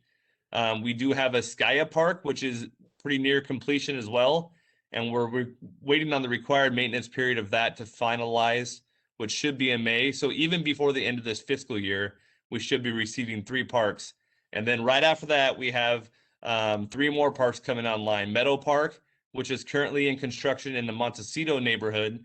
We do have a Skya Park, which is pretty near completion as well. And we're waiting on the required maintenance period of that to finalize, which should be in May. So even before the end of this fiscal year, we should be receiving 3 parks. And then right after that, we have 3 more parks coming online. Meadow Park, which is currently in construction in the Montecito neighborhood.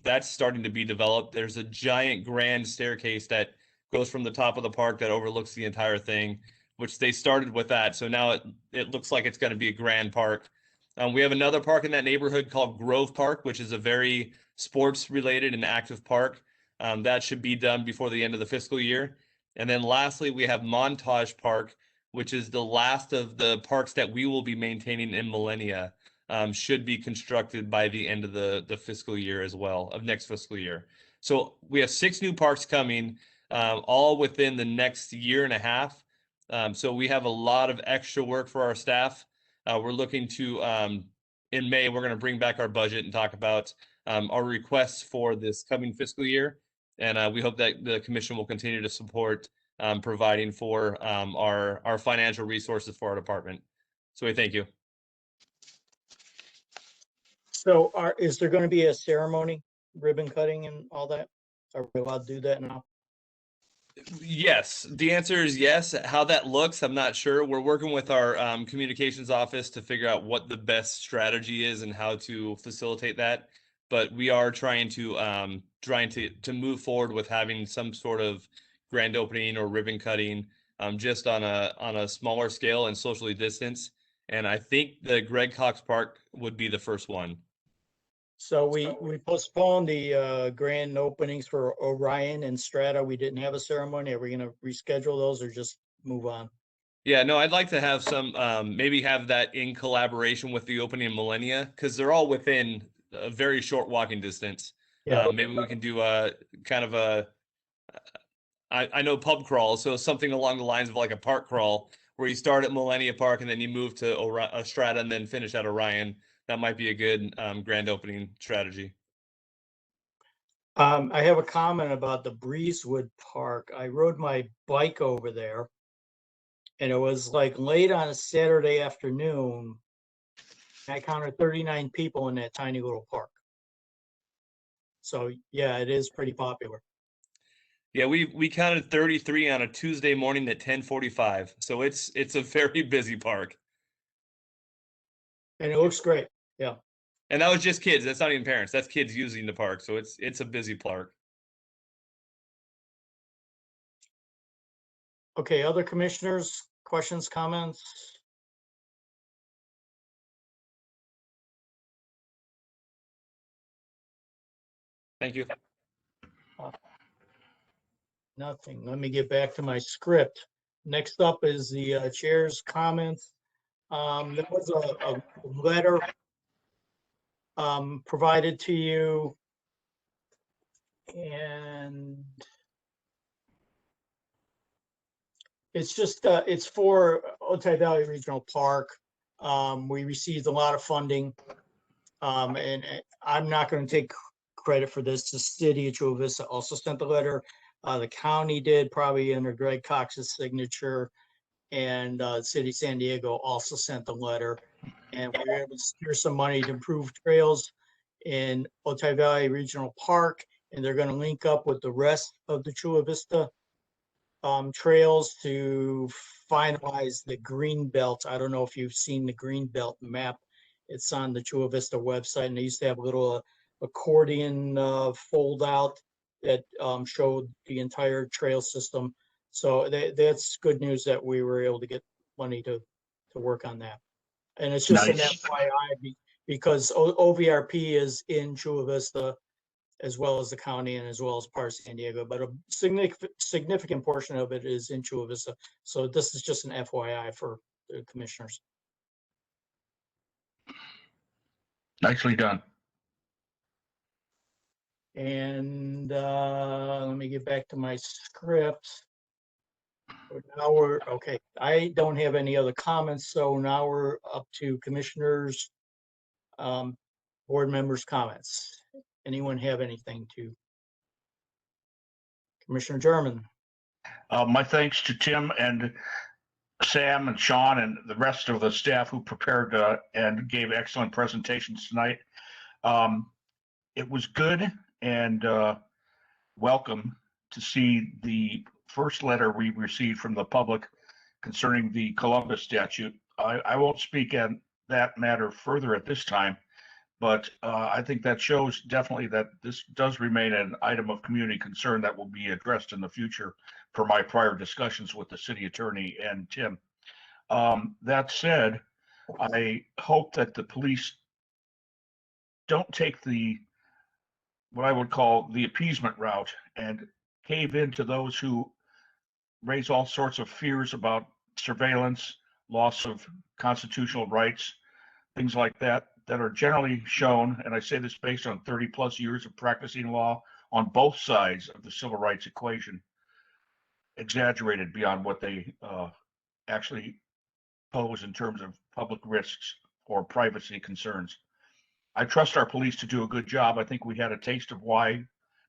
That's starting to be developed. There's a giant grand staircase that goes from the top of the park that overlooks the entire thing, which they started with that. So now it looks like it's going to be a grand park. We have another park in that neighborhood called Grove Park, which is a very sports related and active park. That should be done before the end of the fiscal year. And then lastly, we have Montage Park, which is the last of the parks that we will be maintaining in Millennia. Should be constructed by the end of the fiscal year as well, of next fiscal year. So we have 6 new parks coming, all within the next year and a half. So we have a lot of extra work for our staff. We're looking to, in May, we're going to bring back our budget and talk about our requests for this coming fiscal year. And we hope that the commission will continue to support providing for our financial resources for our department. So we thank you. So is there going to be a ceremony, ribbon cutting and all that? Are we allowed to do that now? Yes, the answer is yes. How that looks, I'm not sure. We're working with our communications office to figure out what the best strategy is and how to facilitate that. But we are trying to move forward with having some sort of grand opening or ribbon cutting, just on a smaller scale and socially distanced. And I think the Greg Cox Park would be the first one. So we postponed the grand openings for Orion and Strata. We didn't have a ceremony. Are we going to reschedule those or just move on? Yeah, no, I'd like to have some, maybe have that in collaboration with the opening of Millennia, because they're all within a very short walking distance. Yeah. Maybe we can do a kind of a, I know pub crawl, so something along the lines of like a park crawl, where you start at Millennia Park and then you move to Strata and then finish at Orion. That might be a good grand opening strategy. I have a comment about the Breezewood Park. I rode my bike over there, and it was like late on a Saturday afternoon. I counted 39 people in that tiny little park. So yeah, it is pretty popular. Yeah, we counted 33 on a Tuesday morning at 10:45. So it's a very busy park. And it looks great. Yeah. And that was just kids. That's not even parents. That's kids using the park. So it's a busy park. Okay, other commissioners, questions, comments? Thank you. Nothing. Let me get back to my script. Next up is the chair's comments. There was a letter provided to you, and it's just it's for Otay Valley Regional Park. We received a lot of funding, and I'm not going to take credit for this. The city of Chula Vista also sent the letter. The county did, probably under Greg Cox's signature, and the city of San Diego also sent the letter. And we were able to secure some money to improve trails in Otay Valley Regional Park, and they're going to link up with the rest of the Chula Vista trails to finalize the green belt. I don't know if you've seen the green belt map. It's on the Chula Vista website, and they used to have a little accordion fold out that showed the entire trail system. So that's good news that we were able to get money to work on that. And it's just Nice. an FYI because OVRP is in Chula Vista as well as the county and as well as part of San Diego, but a significant portion of it is in Chula Vista. So this is just an FYI for the commissioners. Nicely done. And let me get back to my script. Now we're okay. I don't have any other comments, so now we're up to commissioners, board members' comments. Anyone have anything to? Commissioner German. My thanks to Tim and Sam and Sean and the rest of the staff who prepared and gave excellent presentations tonight. It was good and welcome to see the first letter we received from the public concerning the Columbus statute. I won't speak on that matter further at this time, But I think that shows definitely that this does remain an item of community concern that will be addressed in the future per my prior discussions with the city attorney and Tim. That said, I hope that the police don't take what I would call the appeasement route and cave into those who raise all sorts of fears about surveillance, loss of constitutional rights, things like that, that are generally shown, and I say this based on 30+ years of practicing law on both sides of the civil rights equation, exaggerated beyond what they actually pose in terms of public risks or privacy concerns. I trust our police to do a good job. I think we had a taste of why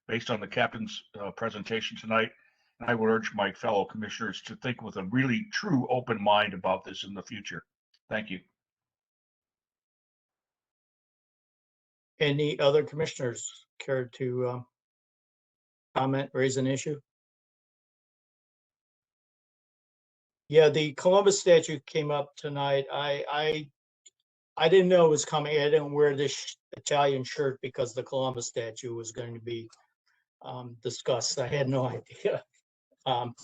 based on the captain's presentation tonight. And I would urge my fellow commissioners to think with a really true open mind about this in the future. Thank you. Any other commissioners care to comment, raise an issue? Yeah, the Columbus statue came up tonight. I didn't know it was coming. I didn't wear this Italian shirt because the Columbus statue was going to be discussed. I had no idea. I'm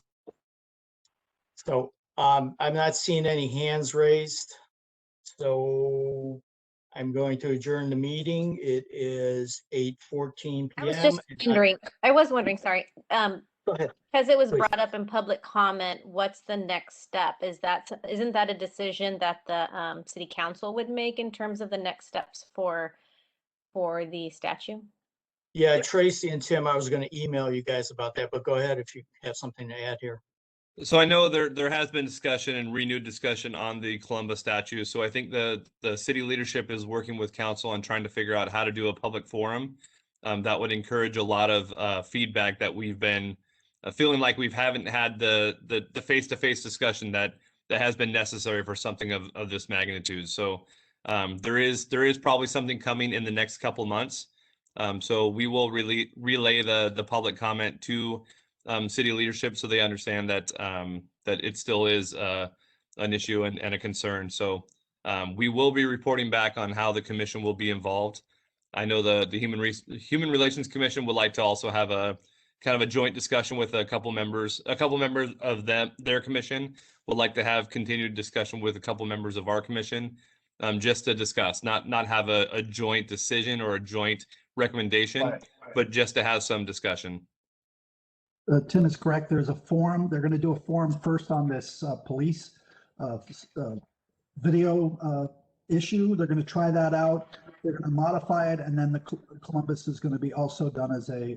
not seeing any hands raised. So I'm going to adjourn the meeting. It is 8:14 I was p.m. just wondering, sorry. Go ahead. Because it was Please. brought up in public comment, what's the next step? Isn't that a decision that the city council would make in terms of the next steps for the statue? Yeah, Tracy and Tim, I was going to email you guys about that, but go ahead if you have something to add here. So I know there has been discussion and renewed discussion on the Columbus statue. So I think the city leadership is working with council on trying to figure out how to do a public forum that would encourage a lot of feedback that we've been feeling like we haven't had the face-to-face discussion that has been necessary for something of this magnitude. So there is probably something coming in the next couple months. So we will relay the public comment to city leadership so they understand that that it still is an issue and a concern. So we will be reporting back on how the commission will be involved. I know the Human Relations Commission would like to also have a kind of a joint discussion with a couple members of their commission would like to have continued discussion with a couple members of our commission, just to discuss, not have a joint decision or a joint recommendation, but just to have some discussion. Tim is correct. There's a forum. They're going to do a forum first on this police video issue. They're going to try that out. They're going to modify it, and then the Columbus is going to be also done as a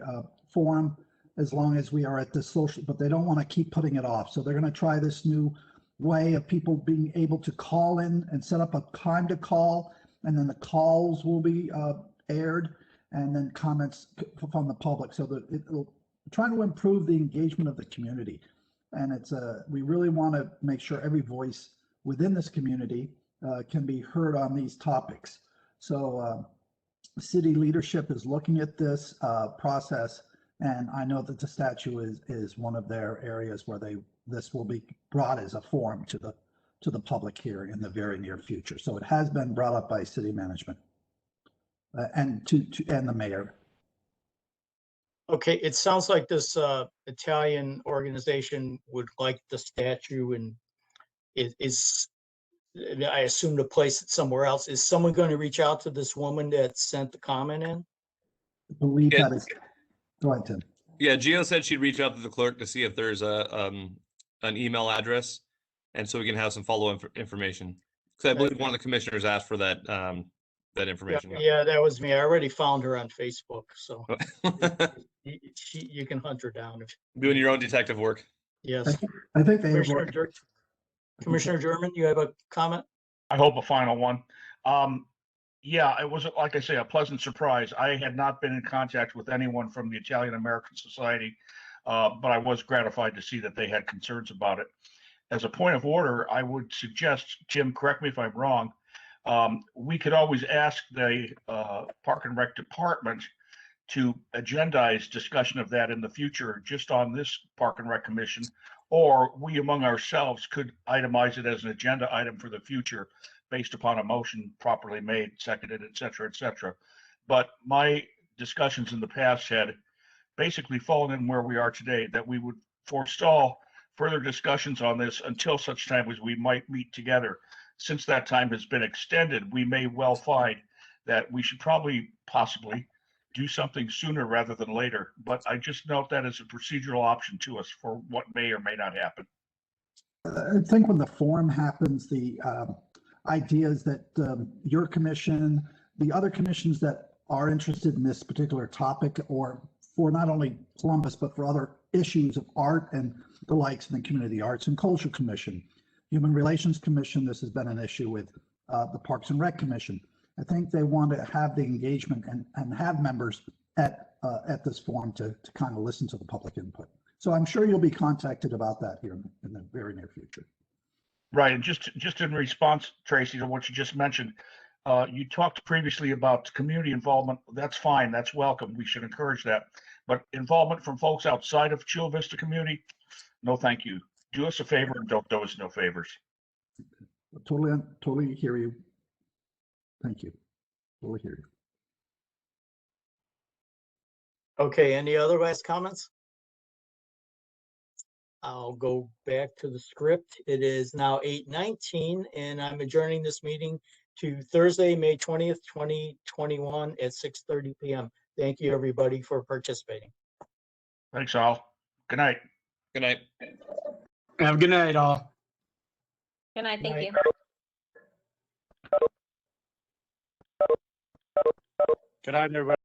forum as long as we are at the social, but they don't want to keep putting it off. So they're going to try this new way of people being able to call in and set up a time to call, and then the calls will be aired, and then comments from the public. So that it'll trying to improve the engagement of the community. And it's we really want to make sure every voice within this community can be heard on these topics. So city leadership is looking at this process, and I know that the statue is one of their areas where this will be brought as a forum to the public here in the very near future. So it has been brought up by city management and the mayor. Okay, it sounds like this Italian organization would like the statue, and it is, I assume, to place it somewhere else. Is someone going to reach out to this woman that sent the comment in? I believe that is. Go ahead, Tim. Yeah, Gio said she'd reach out to the clerk to see if there's an email address, and so we can have some follow-up information. Because I believe one of the commissioners asked for that that information. Yeah, that was me. I already found her on Facebook, so you can hunt her down. Doing your own detective work. Yes. I think they Commissioner German, you have a comment? I hope a final one. Yeah, it was, like I say, a pleasant surprise. I had not been in contact with anyone from the Italian American Society, but I was gratified to see that they had concerns about it. As a point of order, I would suggest, Tim, correct me if I'm wrong, we could always ask the Park and Rec Department to agendize discussion of that in the future, just on this Park and Rec Commission, or we among ourselves could itemize it as an agenda item for the future based upon a motion properly made, seconded, et cetera, et cetera. But my discussions in the past had basically fallen in where we are today, that we would forestall further discussions on this until such time as we might meet together. Since that time has been extended, we may well find that we should probably possibly do something sooner rather than later. But I just note that as a procedural option to us for what may or may not happen. I think when the forum happens, the idea is that your commission, the other commissions that are interested in this particular topic, or for not only Columbus, but for other issues of art and the likes in the community arts and culture commission, Human Relations Commission, this has been an issue with the Parks and Rec Commission. I think they want to have the engagement and have members at this forum to kind of listen to the public input. So I'm sure you'll be contacted about that here in the very near future. Right, and just in response, Tracy, to what you just mentioned, you talked previously about community involvement. That's fine, that's welcome. We should encourage that. But involvement from folks outside of Chula Vista community, no thank you. Do us a favor and don't do us no favors. Totally hear you. Thank you. Totally hear you. Okay, any other last comments? I'll go back to the script. It is now 8:19 and I'm adjourning this meeting to Thursday, May 20th, 2021 at 6:30 p.m. Thank you, everybody, for participating. Thanks all. Good night. Good night. Have a good night, all. Good night, thank you. Good night, everybody.